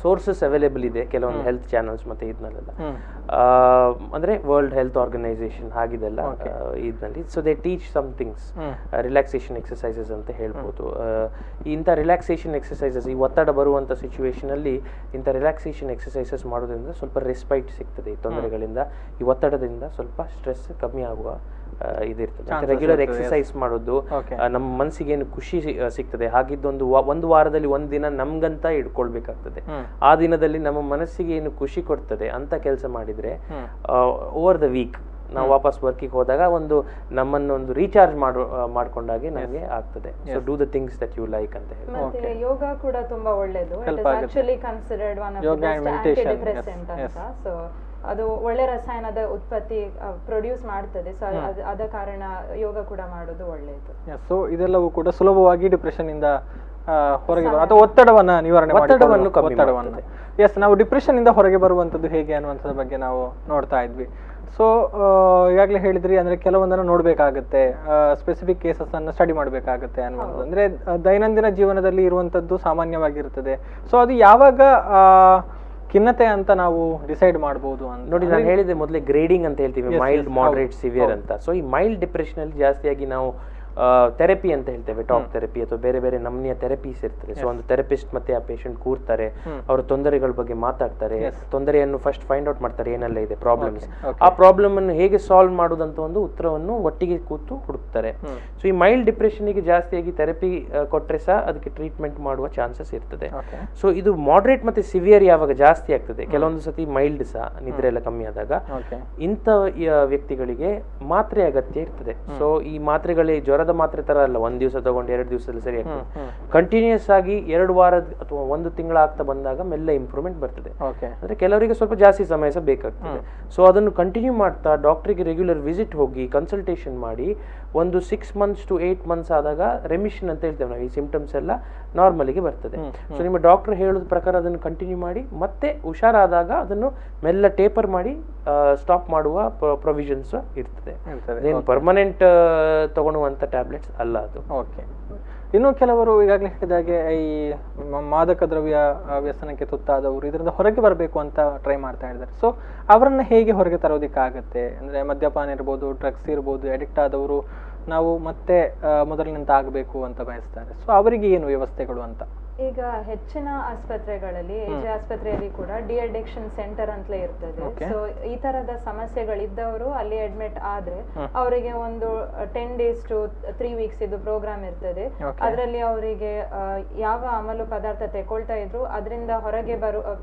ಸೋರ್ಸಸ್ ಅವೈಲೇಬಲ್ ಇದೆ, ಕೆಲವೊಂದು ಹೆಲ್ತ್ ಚಾನಲ್ಸ್ ಮತ್ತೆ ಇದನ್ನೆಲ್ಲ, ಅಂದ್ರೆ ವರ್ಲ್ಡ್ ಹೆಲ್ತ್ ಆರ್ಗನೈಸೇಷನ್ ಹಾಗಿದೆಲ್ಲ ಇದರಲ್ಲಿ. So they teach some things, relaxation exercises ಅಂತ ಹೇಳ್ಬೋದು. ಇಂಥ ರಿಲ್ಯಾಕ್ಸೇಷನ್ ಎಕ್ಸರ್ಸೈಸಸ್, ಈ ಒತ್ತಡ ಬರುವಂಥ ಸಿಚುವೇಶನ್ ಅಲ್ಲಿ ಇಂಥ ರಿಲ್ಯಾಕ್ಸೇಷನ್ ಎಕ್ಸರ್ಸೈಸಸ್ ಮಾಡೋದ್ರಿಂದ ಸ್ವಲ್ಪ ರೆಸ್ಪೈಟ್ ಸಿಗ್ತದೆ ಈ ತೊಂದರೆಗಳಿಂದ, ಈ ಒತ್ತಡದಿಂದ ಸ್ವಲ್ಪ ಸ್ಟ್ರೆಸ್ ಕಮ್ಮಿ ಆಗುವ ಇದಿರ್ತದೆ. ರೆಗ್ಯುಲರ್ ಎಕ್ಸರ್ಸೈಸ್ ಮಾಡೋದು ನಮ್ಮ ಮನಸ್ಸಿಗೆ ಏನು ಖುಷಿ ಸಿಗ್ತದೆ, ಹಾಗಿದ್ದೊಂದು ಒಂದು ವಾರದಲ್ಲಿ ಒಂದ್ ದಿನ ನಮ್ಗಂತ ಇಟ್ಕೊಳ್ಬೇಕಾಗ್ತದೆ. ಆ ದಿನದಲ್ಲಿ ನಮ್ಮ ಮನಸ್ಸಿಗೆ ಏನು ಖುಷಿ ಕೊಡ್ತದೆ ಅಂತ ಕೆಲಸ ಮಾಡಿದ್ರೆ ಓವರ್ ದ ವೀಕ್ ನಾವು ವಾಪಸ್ ವರ್ಕಿಗೆ ಹೋದಾಗ ಒಂದು ನಮ್ಮನ್ನು ಒಂದು ರೀಚಾರ್ಜ್ ಮಾಡ್ಕೊಂಡಾಗೆ ನಮಗೆ ಆಗ್ತದೆ. So do the things that you like ಅಂತ ಹೇಳಿ. ಮತ್ತೆ ಯೋಗ ಕೂಡ ತುಂಬಾ ಒಳ್ಳೇದು. It is actually considered one of the best antidepressant ಅಂತ. ಸೊ ಅದು ಒಳ್ಳೆ ರಸಾಯನದ ಉತ್ಪತ್ತಿ ಪ್ರೊಡ್ಯೂಸ್ ಮಾಡ್ತದೆ. ಸೊ ಅದ ಕಾರಣ ಯೋಗ ಕೂಡ ಮಾಡೋದು ಒಳ್ಳೆಯದು. ಸೊ ಇದೆಲ್ಲವೂ ಕೂಡ ಸುಲಭವಾಗಿ ಡಿಪ್ರೆಷನ್ ಇಂದ ಹೊರಗೆ ಅಥವಾ ಒತ್ತಡವನ್ನ ನಿವಾರಣೆ ಒತ್ತಡವನ್ನು ಎಸ್ ನಾವು ಡಿಪ್ರೆಷನ್ ಇಂದ ಹೊರಗೆ ಬರುವಂತದ್ದು ಹೇಗೆ ಅನ್ನುವಂಥದ್ರ ಬಗ್ಗೆ ನಾವು ನೋಡ್ತಾ ಇದ್ವಿ. ಸೊ ಈಗಾಗಲೇ ಹೇಳಿದ್ರಿ ಅಂದ್ರೆ ಕೆಲವೊಂದನ್ನು ನೋಡ್ಬೇಕಾಗತ್ತೆ, ಸ್ಪೆಸಿಫಿಕ್ ಕೇಸಸ್ ಅನ್ನ ಸ್ಟಡಿ ಮಾಡ್ಬೇಕಾಗತ್ತೆ ಅನ್ನುವಂಥದ್ದು. ಅಂದ್ರೆ ದೈನಂದಿನ ಜೀವನದಲ್ಲಿ ಇರುವಂತದ್ದು ಸಾಮಾನ್ಯವಾಗಿರ್ತದೆ. ಸೊ ಅದು ಯಾವಾಗ ಖಿನ್ನತೆ ಅಂತ ನಾವು ಡಿಸೈಡ್ ಮಾಡಬಹುದು ಅಂತ ನೋಡಿ. ನಾನು ಹೇಳಿದೆ ಮೊದಲೇ ಗ್ರೇಡಿಂಗ್ ಅಂತ ಹೇಳ್ತೀವಿ, ಮೈಲ್ಡ್, ಮಾಡರೇಟ್, ಸಿವಿಯರ್ ಅಂತ. ಸೊ ಈ ಮೈಲ್ಡ್ ಡಿಪ್ರೆಷನ್ ಅಲ್ಲಿ ಜಾಸ್ತಿಯಾಗಿ ನಾವು ಥೆರಪಿ ಅಂತ ಹೇಳ್ತೇವೆ, ಟಾಕ್ ಥೆರಪಿ ಅಥವಾ ಬೇರೆ ಬೇರೆ ನಮೂನೆಯ ಥೆರಪೀಸ್ ಇರ್ತದೆ. ಸೊ ಒಂದು ಥೆರಪಿಸ್ಟ್ ಮತ್ತೆ ಆ ಪೇಷಂಟ್ ಕೂರ್ತಾರೆ, ಅವರ ತೊಂದರೆಗಳ ಬಗ್ಗೆ ಮಾತಾಡ್ತಾರೆ, ತೊಂದರೆಯನ್ನು ಫಸ್ಟ್ ಫೈಂಡ್ ಔಟ್ ಮಾಡ್ತಾರೆ, ಏನೆಲ್ಲ ಇದೆ ಪ್ರಾಬ್ಲಮ್ಸ್, ಆ ಪ್ರಾಬ್ಲಮ್ ಅನ್ನು ಹೇಗೆ ಸಾಲ್ವ್ ಮಾಡುದಂತ ಒಂದು ಉತ್ತರವನ್ನು ಒಟ್ಟಿಗೆ ಕೂತು ಹುಡುಕ್ತಾರೆ. ಸೊ ಈ ಮೈಲ್ಡ್ ಡಿಪ್ರೆಷನ್ಗೆ ಜಾಸ್ತಿಯಾಗಿ ಥೆರಪಿ ಕೊಟ್ರೆ ಸಹ ಅದಕ್ಕೆ ಟ್ರೀಟ್ಮೆಂಟ್ ಮಾಡುವ ಚಾನ್ಸಸ್ ಇರ್ತದೆ. ಸೊ ಇದು ಮಾಡರೇಟ್ ಮತ್ತೆ ಸಿವಿಯರ್ ಯಾವಾಗ ಜಾಸ್ತಿ ಆಗ್ತದೆ, ಕೆಲವೊಂದು ಸತಿ ಮೈಲ್ಡ್ ಸಹ ನಿದ್ರೆ ಎಲ್ಲ ಕಮ್ಮಿ ಆದಾಗ ಇಂಥ ವ್ಯಕ್ತಿಗಳಿಗೆ ಮಾತ್ರೆ ಅಗತ್ಯ ಇರ್ತದೆ. ಸೊ ಈ ಮಾತ್ರೆಗಳೇ ಜ್ವರದ ಮಾತ್ರೆ ತರ ಅಲ್ಲ, ಒಂದ್ ದಿವಸ ತಗೊಂಡು 2 ದಿವಸದಲ್ಲಿ ಸರಿ ಆಗ್ತದೆ. ಕಂಟಿನ್ಯೂಸ್ ಆಗಿ 2 ವಾರದ ಅಥವಾ 1 ತಿಂಗಳ ಆಗ್ತಾ ಬಂದಾಗ ಮೆಲ್ಲ ಇಂಪ್ರೂವ್ಮೆಂಟ್ ಬರ್ತದೆ. ಅಂದ್ರೆ ಕೆಲವರಿಗೆ ಸ್ವಲ್ಪ ಜಾಸ್ತಿ ಸಮಯ ಸಹ ಬೇಕಾಗ್ತದೆ. ಸೊ ಅದನ್ನು ಕಂಟಿನ್ಯೂ ಮಾಡ್ತಾ ಡಾಕ್ಟರ್ಗೆ ರೆಗ್ಯುಲರ್ ವಿಸಿಟ್ ಹೋಗಿ ಕನ್ಸಲ್ಟೇಷನ್ ಮಾಡಿ ಒಂದು 6 months to 8 months ಆದಾಗ ರೆಮಿಷನ್ ಅಂತ ಹೇಳ್ತೇವೆ ನಾವು, ಈ ಸಿಂಪ್ಟಮ್ಸ್ ಎಲ್ಲ ನಾರ್ಮಲಿಗೆ ಬರ್ತದೆ. ಸೊ ನಿಮ್ಮ ಡಾಕ್ಟರ್ ಹೇಳೋದ್ ಪ್ರಕಾರ ಅದನ್ನು ಕಂಟಿನ್ಯೂ ಮಾಡಿ ಮತ್ತೆ ಹುಷಾರಾದಾಗ ಅದನ್ನು ಮೆಲ್ಲ ಟೇಪರ್ ಮಾಡಿ ಸ್ಟಾಪ್ ಮಾಡುವ ಪ್ರೊವಿಷನ್ಸ್ ಇರ್ತದೆ. ಅದೇನು ಪರ್ಮನೆಂಟ್ ತಗೊಳ್ಳುವಂತ ಟ್ಯಾಬ್ಲೆಟ್ಸ್ ಅಲ್ಲ ಅದು. ಓಕೆ. ಇನ್ನು ಕೆಲವರು ಈಗಾಗಲೇ ಹೇಳಿದಾಗೆ ಈ ಮಾದಕ ದ್ರವ್ಯ ವ್ಯಸನಕ್ಕೆ ತುತ್ತಾದವರು ಇದರಿಂದ ಹೊರಗೆ ಬರಬೇಕು ಅಂತ ಟ್ರೈ ಮಾಡ್ತಾ ಇದ್ದಾರೆ. ಸೊ ಅವರನ್ನ ಹೇಗೆ ಹೊರಗೆ ತರೋದಕ್ಕಾಗತ್ತೆ? ಅಂದ್ರೆ ಮದ್ಯಪಾನ ಇರ್ಬೋದು, ಡ್ರಗ್ಸ್ ಇರ್ಬೋದು, ಅಡಿಕ್ಟ್ ಆದವರು ನಾವು ಮತ್ತೆ ಮೊದಲಿನಂತ ಆಗಬೇಕು ಅಂತ ಬಯಸ್ತಾರೆ. ಸೊ ಅವರಿಗೆ ಏನು ವ್ಯವಸ್ಥೆಗಳು ಅಂತ? ಈಗ ಹೆಚ್ಚಿನ ಆಸ್ಪತ್ರೆಗಳಲ್ಲಿ, ಎಜೆ ಆಸ್ಪತ್ರೆಯಲ್ಲಿ ಕೂಡ ಡಿ ಅಡಿಕ್ಷನ್ ಸೆಂಟರ್ ಅಂತಲೇ ಇರ್ತದೆ. ಸೊ ಈ ತರದ ಸಮಸ್ಯೆಗಳಿದ್ದವರು ಅಲ್ಲಿ ಅಡ್ಮಿಟ್ ಆದ್ರೆ ಅವರಿಗೆ ಒಂದು 10 days to 3 weeks ಇದು ಪ್ರೋಗ್ರಾಮ್ ಇರ್ತದೆ. ಅದರಲ್ಲಿ ಅವರಿಗೆ ಯಾವ ಅಮಲು ಪದಾರ್ಥ ತಗೊಳ್ತಾ ಇದ್ರು ಅದರಿಂದ ಹೊರಗೆ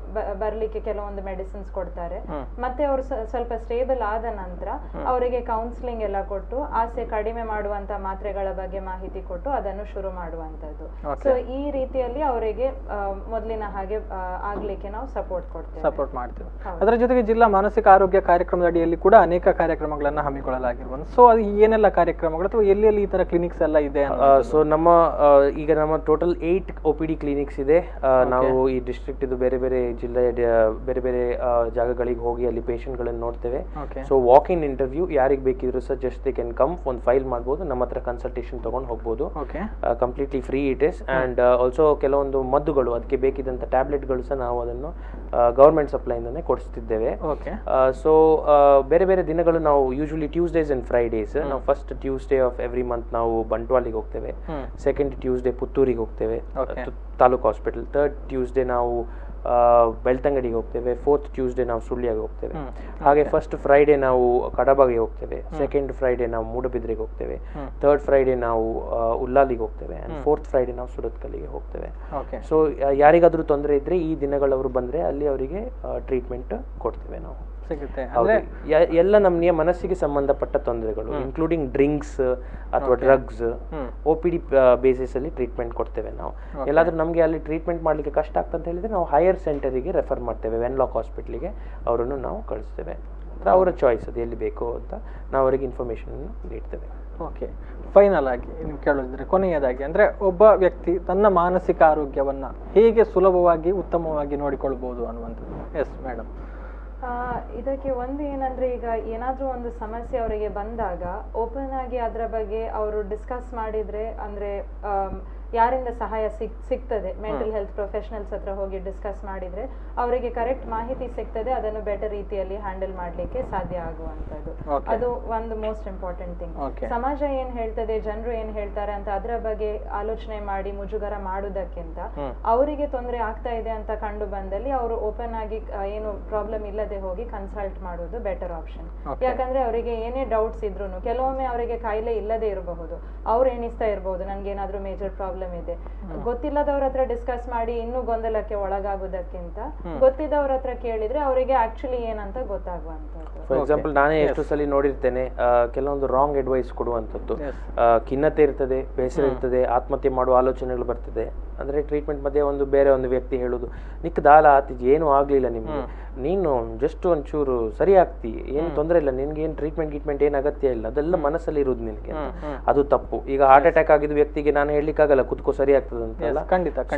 ಬರ್ಲಿಕ್ಕೆ ಕೆಲವೊಂದು ಮೆಡಿಸಿನ್ಸ್ ಕೊಡ್ತಾರೆ. ಮತ್ತೆ ಅವರು ಸ್ವಲ್ಪ ಸ್ಟೇಬಲ್ ಆದ ನಂತರ ಅವರಿಗೆ ಕೌನ್ಸಿಲಿಂಗ್ ಎಲ್ಲ ಕೊಟ್ಟು ಆಸೆ ಕಡಿಮೆ ಮಾಡುವಂತ ಮಾತ್ರೆಗಳ ಬಗ್ಗೆ ಮಾಹಿತಿ ಕೊಟ್ಟು ಅದನ್ನು ಶುರು ಮಾಡುವಂತದ್ದು. ಸೊ ಈ ರೀತಿಯಲ್ಲಿ ಅವರಿಗೆ ಮೊದಲಿನ ಹಾಗೆ ಆಗ್ಲಿಕ್ಕೆ ನಾವು ಸಪೋರ್ಟ್ ಮಾಡ್ತೇವೆ. ಅದರ ಜೊತೆಗೆ ಜಿಲ್ಲಾ ಮಾನಸಿಕ ಆರೋಗ್ಯ ಕಾರ್ಯಕ್ರಮದ ಅಡಿಯಲ್ಲಿ ಕೂಡ ಅನೇಕ ಕಾರ್ಯಕ್ರಮಗಳನ್ನ ಹಮ್ಮಿಕೊಳ್ಳಲಾಗಿರುವುದು. ಸೊ ಅದು ಏನೆಲ್ಲ ಕಾರ್ಯಕ್ರಮಗಳು ಅಥವಾ ಎಲ್ಲಿ ಈ ತರ ಕ್ಲಿನಿಕ್ಸ್ ಎಲ್ಲ ಇದೆ? ಸೊ ಈಗ ನಮ್ಮ ಟೋಟಲ್ 8 OPD ಕ್ಲಿನಿಕ್ಸ್ ಇದೆ. ನಾವು ಈ ಡಿಸ್ಟ್ರಿಕ್ಟ್ ಇದು ಬೇರೆ ಬೇರೆ ಜಿಲ್ಲೆಯ ಬೇರೆ ಬೇರೆ ಜಾಗಗಳಿಗೆ ಹೋಗಿ ಅಲ್ಲಿ ಪೇಷಂಟ್ ಗಳನ್ನು ನೋಡ್ತೇವೆ. ಸೊ ವಾಕ್ ಇನ್ ಇಂಟರ್ವ್ಯೂ ಯಾರಿಗೆ ಬೇಕಿದ್ರು ಸಹ ಜಸ್ಟ್ ದೇ ಕ್ಯಾನ್ ಕಮ್, ಒಂದು ಫೈಲ್ ಮಾಡಬಹುದು, ನಮ್ಮ ಹತ್ರ ಕನ್ಸಲ್ಟೇಷನ್ ತಗೊಂಡು ಹೋಗ್ಬೋದು. Completely free it is. And also ಕೆಲವೊಂದು ಮದ್ದುಗಳು, ಅದಕ್ಕೆ ಬೇಕಿದ್ದಂತ ಟ್ಯಾಬ್ಲೆಟ್ಗಳು ಸಹ ನಾವು ಅದನ್ನು ಗವರ್ಮೆಂಟ್ ಸಪ್ಲೈಯಿಂದನೇ ಕೊಡಿಸ್ತಿದ್ದೇವೆ. ಸೊ ಬೇರೆ ಬೇರೆ ದಿನಗಳು ನಾವು ಯೂಶುವಲಿ ಟ್ಯೂಸ್ಡೇಸ್ ಅಂಡ್ ಫ್ರೈಡೇಸ್, ನಾವು first Tuesday of every month ನಾವು ಬಂಟ್ವಾಲಿಗೆ ಹೋಗ್ತೇವೆ, ಸೆಕೆಂಡ್ ಟ್ಯೂಸ್ಡೇ ಪುತ್ತೂರಿಗೆ ಹೋಗ್ತೇವೆ ತಾಲೂಕು ಹಾಸ್ಪಿಟಲ್, ಥರ್ಡ್ ಟ್ಯೂಸ್ಡೇ ನಾವು ಬೆಳ್ತಂಗಡಿಗೆ ಹೋಗ್ತೇವೆ, ಫೋರ್ತ್ ಟ್ಯೂಸ್ಡೇ ನಾವು ಸುಳ್ಳಿಯಾಗಿ ಹೋಗ್ತೇವೆ. ಹಾಗೆ ಫಸ್ಟ್ ಫ್ರೈಡೇ ನಾವು ಕಡಬಗೆ ಹೋಗ್ತೇವೆ, ಸೆಕೆಂಡ್ ಫ್ರೈಡೇ ನಾವು ಮೂಡಬಿದ್ರೆಗೆ ಹೋಗ್ತೇವೆ, ಥರ್ಡ್ ಫ್ರೈಡೇ ನಾವು ಉಲ್ಲಾಲಿಗೆ ಹೋಗ್ತೇವೆ, ಅಂಡ್ ಫೋರ್ತ್ ಫ್ರೈಡೇ ನಾವು ಸುರತ್ಕಲ್ಲಿಗೆ ಹೋಗ್ತೇವೆ. ಸೊ ಯಾರಿಗಾದ್ರೂ ತೊಂದರೆ ಇದ್ರೆ ಈ ದಿನಗಳವರು ಬಂದ್ರೆ ಅಲ್ಲಿ ಅವರಿಗೆ ಟ್ರೀಟ್ಮೆಂಟ್ ಕೊಡ್ತೇವೆ ನಾವು. ಎಲ್ಲ ನಮ್ಗೆ ಮನಸ್ಸಿಗೆ ಸಂಬಂಧಪಟ್ಟ ತೊಂದರೆಗಳು ಇನ್ಕ್ಲೂಡಿಂಗ್ ಡ್ರಿಂಕ್ಸ್ ಅಥವಾ ಡ್ರಗ್ಸ್ OPD ಬೇಸಿಸ್ ಅಲ್ಲಿ ಟ್ರೀಟ್ಮೆಂಟ್ ಕೊಡ್ತೇವೆ ನಾವು. ಎಲ್ಲಾದ್ರೂ ನಮ್ಗೆ ಅಲ್ಲಿ ಟ್ರೀಟ್ಮೆಂಟ್ ಮಾಡ್ಲಿಕ್ಕೆ ಕಷ್ಟ ಆಗ್ತಂತ ಹೇಳಿದ್ರೆ ನಾವು ಹೈಯರ್ ಸೆಂಟರಿಗೆ ರೆಫರ್ ಮಾಡ್ತೇವೆ, ವೆನ್ಲಾಕ್ ಹಾಸ್ಪಿಟ್ಲಿಗೆ ಅವರನ್ನು ನಾವು ಕಳಿಸ್ತೇವೆ. ಅವರ ಚಾಯ್ಸ್ ಅದು ಎಲ್ಲಿ ಬೇಕು ಅಂತ ನಾವು ಅವರಿಗೆ ಇನ್ಫಾರ್ಮೇಶನ್ ನೀಡ್ತೇವೆ. ಓಕೆ. ಫೈನಲ್ ಆಗಿ ಕೇಳೋದಿದ್ರೆ ಕೊನೆಯದಾಗಿ ಅಂದ್ರೆ ಒಬ್ಬ ವ್ಯಕ್ತಿ ತನ್ನ ಮಾನಸಿಕ ಆರೋಗ್ಯವನ್ನ ಹೇಗೆ ಸುಲಭವಾಗಿ ಉತ್ತಮವಾಗಿ ನೋಡಿಕೊಳ್ಬಹುದು ಅನ್ನುವಂಥದ್ದು. Yes madam. ಇದಕ್ಕೆ ಒಂದು ಏನಂದ್ರೆ, ಈಗ ಏನಾದ್ರೂ ಒಂದು ಸಮಸ್ಯೆ ಅವರಿಗೆ ಬಂದಾಗ ಓಪನ್ ಆಗಿ ಅದರ ಬಗ್ಗೆ ಅವರು ಡಿಸ್ಕಸ್ ಮಾಡಿದ್ರೆ, ಅಂದ್ರೆ ಯಾರಿಂದ ಸಹಾಯ ಸಿಗ್ತದೆ, ಮೆಂಟಲ್ ಹೆಲ್ತ್ ಪ್ರೊಫೆಷನಲ್ಸ್ ಹತ್ರ ಹೋಗಿ ಡಿಸ್ಕಸ್ ಮಾಡಿದ್ರೆ ಅವರಿಗೆ ಕರೆಕ್ಟ್ ಮಾಹಿತಿ ಸಿಗ್ತದೆ, ಅದನ್ನು ಬೆಟರ್ ರೀತಿಯಲ್ಲಿ ಹ್ಯಾಂಡಲ್ ಮಾಡ್ಲಿಕ್ಕೆ ಸಾಧ್ಯ ಆಗುವಂತದ್ದು. ಅದು ಒಂದು ಮೋಸ್ಟ್ ಇಂಪಾರ್ಟೆಂಟ್ ಥಿಂಗ್. ಸಮಾಜ ಏನ್ ಹೇಳ್ತದೆ, ಜನರು ಏನ್ ಹೇಳ್ತಾರೆ ಅಂತ ಅದರ ಬಗ್ಗೆ ಆಲೋಚನೆ ಮಾಡಿ ಮುಜುಗರ ಮಾಡುವುದಕ್ಕಿಂತ ಅವರಿಗೆ ತೊಂದರೆ ಆಗ್ತಾ ಇದೆ ಅಂತ ಕಂಡು ಬಂದಲ್ಲಿ ಅವರು ಓಪನ್ ಆಗಿ ಏನು ಪ್ರಾಬ್ಲಮ್ ಇಲ್ಲದೆ ಹೋಗಿ ಕನ್ಸಲ್ಟ್ ಮಾಡೋದು ಬೆಟರ್ ಆಪ್ಷನ್. ಯಾಕಂದ್ರೆ ಅವರಿಗೆ ಏನೇ ಡೌಟ್ಸ್ ಇದ್ರು, ಕೆಲವೊಮ್ಮೆ ಅವರಿಗೆ ಕಾಯಿಲೆ ಇಲ್ಲದೆ ಇರಬಹುದು, ಅವ್ರು ಎಣಿಸ್ತಾ ಇರಬಹುದು ನನ್ಗೆ ಏನಾದ್ರೂ ಮೇಜರ್ ಪ್ರಾಬ್ಲಮ್ ಪ್ರಾಬ್ಲಮ್ ಇದೆ. ಗೊತ್ತಿಲ್ಲದವ್ರ ಹತ್ರ ಡಿಸ್ಕಸ್ ಮಾಡಿ ಇನ್ನೂ ಗೊಂದಲಕ್ಕೆ ಒಳಗಾಗೋದಕ್ಕಿಂತ ಗೊತ್ತಿದ್ದವ್ರ ಹತ್ರ ಕೇಳಿದ್ರೆ ಅವರಿಗೆ ಆಕ್ಚುಲಿ ಏನಂತ ಗೊತ್ತಾಗುವಂತದ್ದು. ಫಾರ್ ಎಕ್ಸಾಂಪಲ್ ನಾನೇ ಎಷ್ಟು ಸಲ ನೋಡಿರ್ತೇನೆ ಕೆಲವೊಂದು ರಾಂಗ್ ಅಡ್ವೈಸ್ ಕೊಡುವಂಥದ್ದು. ಖಿನ್ನತೆ ಇರ್ತದೆ, ಬೇಸರ ಇರ್ತದೆ, ಆತ್ಮಹತ್ಯೆ ಮಾಡುವ ಆಲೋಚನೆಗಳು ಬರ್ತದೆ. ಅಂದ್ರೆ ಟ್ರೀಟ್ಮೆಂಟ್ ಮಧ್ಯೆ ಬೇರೆ ಒಂದು ವ್ಯಕ್ತಿ ಹೇಳುದು ನಿಕ್ದಾಲ ಆತಿಜ್ ಏನು ಆಗ್ಲಿಲ್ಲ ನಿಮ್ಗೆ, ನೀನು ಜಸ್ಟ್ ಒಂಚೂರು ಸರಿ ಆಗ್ತಿ, ಏನು ತೊಂದರೆ ಇಲ್ಲ, ನಿನ್ಗೆ ಏನು ಟ್ರೀಟ್ಮೆಂಟ್ ಏನು ಅಗತ್ಯ ಇಲ್ಲ, ಅದೆಲ್ಲ ಮನಸ್ಸಲ್ಲಿ ಇರುದು ನಿನ್ಗೆ ಅಂತ. ಅದು ತಪ್ಪು. ಈಗ ಹಾರ್ಟ್ ಅಟ್ಯಾಕ್ ಆಗಿದ್ದು ವ್ಯಕ್ತಿಗೆ ನಾನು ಹೇಳಲಿಕ್ಕಾಗಲ್ಲ ಕುತ್ಕೋ ಸರಿ ಆಗ್ತದೆ ಅಂತ ಎಲ್ಲ.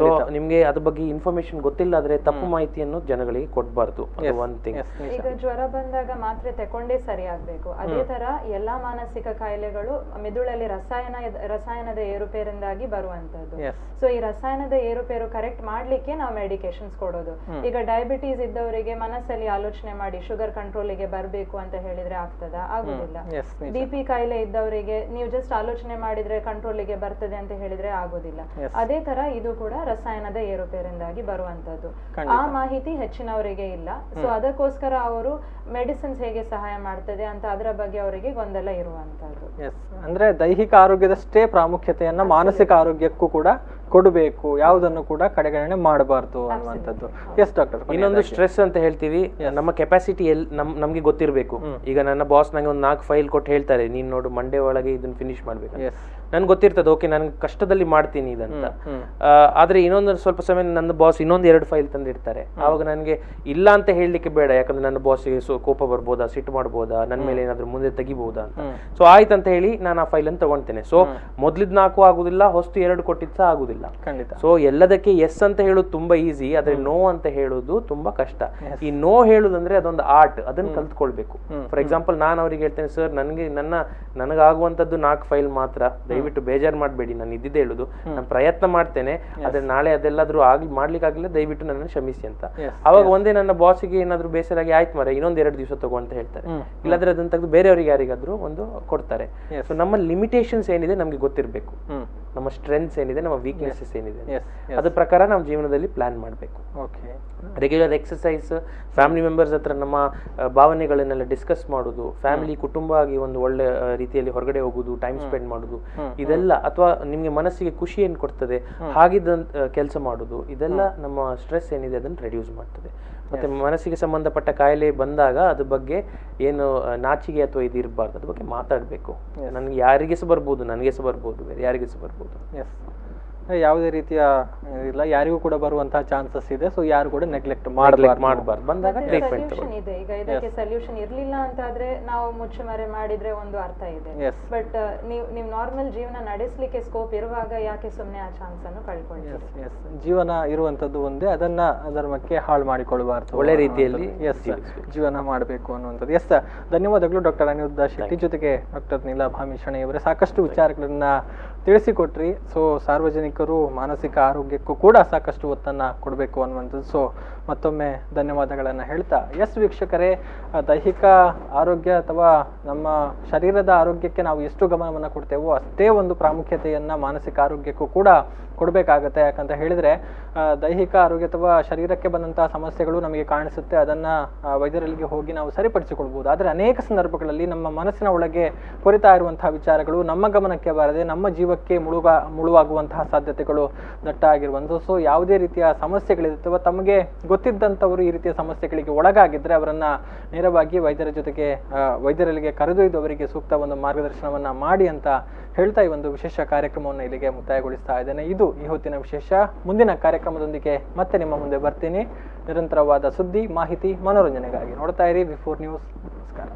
ಸೊ ನಿಮ್ಗೆ ಅದ್ರ ಬಗ್ಗೆ ಇನ್ಫಾರ್ಮೇಶನ್ ಗೊತ್ತಿಲ್ಲ ಆದ್ರೆ ತಪ್ಪು ಮಾಹಿತಿಯನ್ನು ಜನಗಳಿಗೆ ಕೊಡ್ಬಾರ್ದು. ಅದು ಒನ್ ಥಿಂಗ್. ಈಗ ಜ್ವರ ಬಂದಾಗ ಮಾತ್ರೆ ತಕೊಂಡೇ ಸರಿ ಆಗ್ಬೇಕು. ಅದೇ ತರ ಎಲ್ಲಾ ಮಾನಸಿಕ ಕಾಯಿಲೆಗಳು ಮೆದುಳಲ್ಲಿ ರಸಾಯನದ ಏರುಪೇರಿಂದಾಗಿ ಬರುವಂತದ್ದು. ಸೊ ಈ ರಸಾಯನದ ಏರುಪೇರು ಕರೆಕ್ಟ್ ಮಾಡ್ಲಿಕ್ಕೆ ನಾವು ಮೆಡಿಕೇಶನ್ಸ್ ಕೊಡೋದು. ಈಗ ಡಯಾಬಿಟೀಸ್ ಇದ್ದವರಿಗೆ ಮನಸ್ಸಲ್ಲಿ ಆಲೋಚನೆ ಮಾಡಿ ಶುಗರ್ ಕಂಟ್ರೋಲಿಗೆ ಬರಬೇಕು ಅಂತ ಹೇಳಿದ್ರೆ ಆಗ್ತದ? ಆಗುದಿಲ್ಲ. BP ಕಾಯಿಲೆ ಇದ್ದವರಿಗೆ ನೀವು ಜಸ್ಟ್ ಆಲೋಚನೆ ಮಾಡಿದ್ರೆ ಕಂಟ್ರೋಲಿಗೆ ಬರ್ತದೆ ಅಂತ ಹೇಳಿದ್ರೆ ಆಗುದಿಲ್ಲ. ಅದೇ ತರ ಇದು ಕೂಡ ರಸಾಯನದ ಏರುಪೇರಿಂದಾಗಿ ಬರುವಂತದ್ದು. ಆ ಮಾಹಿತಿ ಹೆಚ್ಚಿನವರಿಗೆ ಇಲ್ಲ. ಸೊ ಅದಕ್ಕೋಸ್ಕರ ಅವರು ಮೆಡಿಸಿನ್ಸ್ ಹೇಗೆ ಸಹಾಯ ಮಾಡ್ತದೆ ಅಂತ ಅದರ ಬಗ್ಗೆ ಅವರಿಗೆ ಗೊಂದಲ ಇರುವಂತದ್ದು. ಅಂದ್ರೆ ದೈಹಿಕ ಆರೋಗ್ಯದಷ್ಟೇ ಪ್ರಾಮುಖ್ಯತೆಯನ್ನ ಮಾನಸಿಕ ಆರೋಗ್ಯಕ್ಕೂ ಕೂಡ ಕೊಡಬೇಕು, ಯಾವುದನ್ನು ಕೂಡ ಕಡೆಗಣನೆ ಮಾಡಬಾರ್ದು ಅನ್ನುವಂಥದ್ದು. ಎಸ್ ಡಾಕ್ಟರ್, ಇನ್ನೊಂದು ಸ್ಟ್ರೆಸ್ ಅಂತ ಹೇಳ್ತೀವಿ, ನಮ್ಮ ಕೆಪಾಸಿಟಿ ನಮ್ಗೆ ಗೊತ್ತಿರಬೇಕು. ಈಗ ನನ್ನ ಬಾಸ್ ನಂಗೆ ಒಂದು 4 ಫೈಲ್ ಕೊಟ್ಟು ಹೇಳ್ತಾರೆ, ನೀನ್ ನೋಡು ಮಂಡೇ ಒಳಗೆ ಇದನ್ನ ಫಿನಿಶ್ ಮಾಡ್ಬೇಕು. ನನ್ಗೆ ಗೊತ್ತಿರ್ತದೆ, ಓಕೆ ನಾನು ಕಷ್ಟದಲ್ಲಿ ಮಾಡ್ತೀನಿ ಇದಂತ. ಆದ್ರೆ ಇನ್ನೊಂದು ಸ್ವಲ್ಪ ಸಮಯ ನನ್ನ ಬಾಸ್ ಇನ್ನೊಂದು 2 ಫೈಲ್ ತಂದಿರ್ತಾರೆ. ಆವಾಗ ನನಗೆ ಇಲ್ಲ ಅಂತ ಹೇಳಲಿಕ್ಕೆ ಬೇಡ, ಯಾಕಂದ್ರೆ ನನ್ನ ಬಾಸ್ಗೆ ಕೋಪ ಬರ್ಬೋದಾ, ಸಿಟ್ಟು ಮಾಡ್ಬೋದಾ, ನನ್ನ ಮೇಲೆ ಏನಾದ್ರು ಮುಂದೆ ತೆಗಿಬಹುದಾ ಅಂತ. ಸೊ ಆಯ್ತಂತ ಹೇಳಿ ನಾನು ಆ ಫೈಲ್ ಅನ್ನು ತಗೊಳ್ತೇನೆ. ಸೊ ಮೊದ್ಲಿದ್ 4 ಆಗುದಿಲ್ಲ, ಹೊಸ್ತು 2 ಕೊಟ್ಟಿದ್ ಸಹ ಆಗುದಿಲ್ಲ. ಸೊ ಎಲ್ಲದಕ್ಕೆ ಎಸ್ ಅಂತ ಹೇಳೋದು ತುಂಬಾ ಈಸಿ, ಆದ್ರೆ ನೋ ಅಂತ ಹೇಳೋದು ತುಂಬಾ ಕಷ್ಟ. ಈ ನೋ ಹೇಳುದಂದ್ರೆ ಅದೊಂದು ಆರ್ಟ್, ಅದನ್ನ ಕಲ್ತ್ಕೊಳ್ಬೇಕು. ಫಾರ್ ಎಕ್ಸಾಂಪಲ್ ನಾನು ಅವ್ರಿಗೆ ಹೇಳ್ತೇನೆ, ಸರ್ ನನಗಾಗುವಂತದ್ದು 4 ಫೈಲ್ ಮಾತ್ರ, ದಯವಿಟ್ಟು ಬೇಜಾರು ಮಾಡಬೇಡಿ, ನಾನು ಇದ್ದಿದ್ದೆ ಹೇಳುದು, ನಾನು ಪ್ರಯತ್ನ ಮಾಡ್ತೇನೆ, ಆದ್ರೆ ನಾಳೆ ಅದೆಲ್ಲಾದ್ರೂ ಮಾಡ್ಲಿಕ್ಕಾಗಿಲ್ಲ, ದಯವಿಟ್ಟು ನನ್ನನ್ನು ಕ್ಷಮಿಸಿ ಅಂತ. ಅವಾಗ ಒಂದೇ ನನ್ನ ಬಾಸಿಗೆ ಏನಾದ್ರು ಬೇಸರಾಗಿ ಆಯ್ತು ಮಾರೆ ಇನ್ನೊಂದ್ 2 ದಿವಸ ತಗೋ ಅಂತ ಹೇಳ್ತಾರೆ. ಇಲ್ಲಾಂದ್ರೆ ಅದನ್ನ ತೆಗೆದು ಬೇರೆಯವ್ರಿಗೆ ಯಾರಿಗಾದ್ರೂ ಒಂದು ಕೊಡ್ತಾರೆ. ಸೊ ನಮ್ಮ ಲಿಮಿಟೇಷನ್ಸ್ ಏನಿದೆ ನಮ್ಗೆ ಗೊತ್ತಿರಬೇಕು, ನಮ್ಮ ಸ್ಟ್ರೆಂತ್ಸ್ ಏನಿದೆ, ನಮ್ಮ ವೀಕ್ನೆಸಸ್ ಏನಿದೆ, ಅದ್ರ ಪ್ರಕಾರ ನಾವು ಜೀವನದಲ್ಲಿ ಪ್ಲಾನ್ ಮಾಡಬೇಕು. ರೆಗ್ಯುಲರ್ ಎಕ್ಸರ್ಸೈಸ್, ಫ್ಯಾಮಿಲಿ ಮೆಂಬರ್ಸ್ ಹತ್ರ ನಮ್ಮ ಭಾವನೆಗಳನ್ನೆಲ್ಲ ಡಿಸ್ಕಸ್ ಮಾಡೋದು, ಫ್ಯಾಮಿಲಿ ಕುಟುಂಬ ಆಗಿ ಒಂದು ಒಳ್ಳೆ ರೀತಿಯಲ್ಲಿ ಹೊರಗಡೆ ಹೋಗುದು, ಟೈಮ್ ಸ್ಪೆಂಡ್ ಮಾಡೋದು, ಇದೆಲ್ಲ ಅಥವಾ ನಿಮ್ಗೆ ಮನಸ್ಸಿಗೆ ಖುಷಿ ಏನ್ ಕೊಡ್ತದೆ ಹಾಗಿದ್ದ ಕೆಲಸ ಮಾಡೋದು, ಇದೆಲ್ಲ ನಮ್ಮ ಸ್ಟ್ರೆಸ್ ಏನಿದೆ ಅದನ್ನ ರೆಡ್ಯೂಸ್ ಮಾಡ್ತದೆ. ಮತ್ತೆ ಮನಸ್ಸಿಗೆ ಸಂಬಂಧಪಟ್ಟ ಕಾಯಿಲೆ ಬಂದಾಗ ಅದ್ರ ಬಗ್ಗೆ ಏನು ನಾಚಿಕೆ ಅಥವಾ ಇದು ಇರಬಾರ್ದು, ಅದ್ರ ಬಗ್ಗೆ ಮಾತಾಡಬೇಕು. ನನ್ಗೆ ಯಾರಿಗೆ ಸಹ ಬರ್ಬೋದು, ನನಗೆ ಸಹ ಬರ್ಬೋದು, ಬೇರೆ ಯಾರಿಗೆ ಸಹ ಬರ್ಬೋದು. ಯಾವುದೇ ರೀತಿಯ ಇಲ್ಲ, ಯಾರಿಗೂ ಕೂಡ ಬರುವಂತಹ ಚಾನ್ಸಸ್ ಇದೆ. ಸೊ ಯಾರು ಕೂಡ ನೆಗ್ಲೆಕ್ಟ್ ಮಾಡಬಾರ್ದು. ಬಂದಾಗ ಟ್ರೀಟ್ಮೆಂಟ್ ಇದೆ. ಈಗ ಇದಕ್ಕೆ ಸೊಲ್ಯೂಷನ್ ಇರ್ಲಿಲ್ಲ ಅಂತಾದ್ರೆ ನಾವು ಮುಚ್ಚುಮರೆ ಮಾಡಿದ್ರೆ ಒಂದು ಅರ್ಥ ಇದೆ. ಬಟ್ ನೀವು ನಾರ್ಮಲ್ ಜೀವನ ನಡೆಸಲಿಕ್ಕೆ ಸ್ಕೋಪ್ ಇರುವಾಗ ಯಾಕೆ ಸುಮ್ಮನೆ ಆ ಚಾನ್ಸ್ ಅನ್ನು ಕಳ್ಕೊಳ್ತೀವಿ? ಜೀವನ ಇರುವಂತದ್ದು ಒಂದೇ, ಅದನ್ನ ಧರ್ಮಕ್ಕೆ ಹಾಳು ಮಾಡಿಕೊಳ್ಳಬಾರ್ದು, ಒಳ್ಳೆ ರೀತಿಯಲ್ಲಿ ಜೀವನ ಮಾಡಬೇಕು ಅನ್ನುವಂಥದ್ದು. ಎಸ್, ಧನ್ಯವಾದಗಳು ಡಾಕ್ಟರ್ ಅನಿರುದ್ಧ ಶೆಟ್ಟಿ. ಜೊತೆಗೆ ಡಾಕ್ಟರ್ ನೀಲಾ ಭಾಮಿಶೆಣೆಯವರೇ ಸಾಕಷ್ಟು ವಿಚಾರಗಳನ್ನ ತಿಳಿಸಿಕೊಟ್ರಿ. ಸೊ ಸಾರ್ವಜನಿಕರು ಮಾನಸಿಕ ಆರೋಗ್ಯಕ್ಕೂ ಕೂಡ ಸಾಕಷ್ಟು ಒತ್ತನ್ನು ಕೊಡಬೇಕು ಅನ್ನುವಂಥದ್ದು. ಸೊ ಮತ್ತೊಮ್ಮೆ ಧನ್ಯವಾದಗಳನ್ನು ಹೇಳ್ತಾ, ಎಸ್ ವೀಕ್ಷಕರೇ, ದೈಹಿಕ ಆರೋಗ್ಯ ಅಥವಾ ನಮ್ಮ ಶರೀರದ ಆರೋಗ್ಯಕ್ಕೆ ನಾವು ಎಷ್ಟು ಗಮನವನ್ನು ಕೊಡ್ತೇವೋ ಅಷ್ಟೇ ಒಂದು ಪ್ರಾಮುಖ್ಯತೆಯನ್ನು ಮಾನಸಿಕ ಆರೋಗ್ಯಕ್ಕೂ ಕೂಡ ಕೊಡಬೇಕಾಗತ್ತೆ. ಯಾಕಂತ ಹೇಳಿದರೆ ದೈಹಿಕ ಆರೋಗ್ಯ ಅಥವಾ ಶರೀರಕ್ಕೆ ಬಂದಂತಹ ಸಮಸ್ಯೆಗಳು ನಮಗೆ ಕಾಣಿಸುತ್ತೆ, ಅದನ್ನು ವೈದ್ಯರಿಗೆ ಹೋಗಿ ನಾವು ಸರಿಪಡಿಸಿಕೊಳ್ಬೋದು. ಆದರೆ ಅನೇಕ ಸಂದರ್ಭಗಳಲ್ಲಿ ನಮ್ಮ ಮನಸ್ಸಿನ ಒಳಗೆ ಕೊರಿತಾ ಇರುವಂತಹ ವಿಚಾರಗಳು ನಮ್ಮ ಗಮನಕ್ಕೆ ಬಾರದೆ ನಮ್ಮ ಜೀವಕ್ಕೆ ಮುಳುವಾಗುವಂತಹ ಸಾಧ್ಯತೆಗಳು ದಟ್ಟ ಆಗಿರುವಂಥದ್ದು. ಸೊ ಯಾವುದೇ ರೀತಿಯ ಸಮಸ್ಯೆಗಳಿದೆ ಅಥವಾ ತಮಗೆ ಗೊತ್ತಿದ್ದಂಥವರು ಈ ರೀತಿಯ ಸಮಸ್ಯೆಗಳಿಗೆ ಒಳಗಾಗಿದ್ದರೆ ಅವರನ್ನು ನೇರವಾಗಿ ವೈದ್ಯರಲ್ಲಿಗೆ ಕರೆದೊಯ್ದು ಅವರಿಗೆ ಸೂಕ್ತ ಒಂದು ಮಾರ್ಗದರ್ಶನವನ್ನು ಮಾಡಿ ಅಂತ ಹೇಳ್ತಾ ಈ ಒಂದು ವಿಶೇಷ ಕಾರ್ಯಕ್ರಮವನ್ನು ಇಲ್ಲಿಗೆ ಮುಕ್ತಾಯಗೊಳಿಸ್ತಾ ಇದ್ದೇನೆ. ಇದು ಈ ಹೊತ್ತಿನ ವಿಶೇಷ. ಮುಂದಿನ ಕಾರ್ಯಕ್ರಮದೊಂದಿಗೆ ಮತ್ತೆ ನಿಮ್ಮ ಮುಂದೆ ಬರ್ತೀನಿ. ನಿರಂತರವಾದ ಸುದ್ದಿ, ಮಾಹಿತಿ, ಮನೋರಂಜನೆಗಾಗಿ ನೋಡ್ತಾ ಇರಿ V4 ನ್ಯೂಸ್. ನಮಸ್ಕಾರ.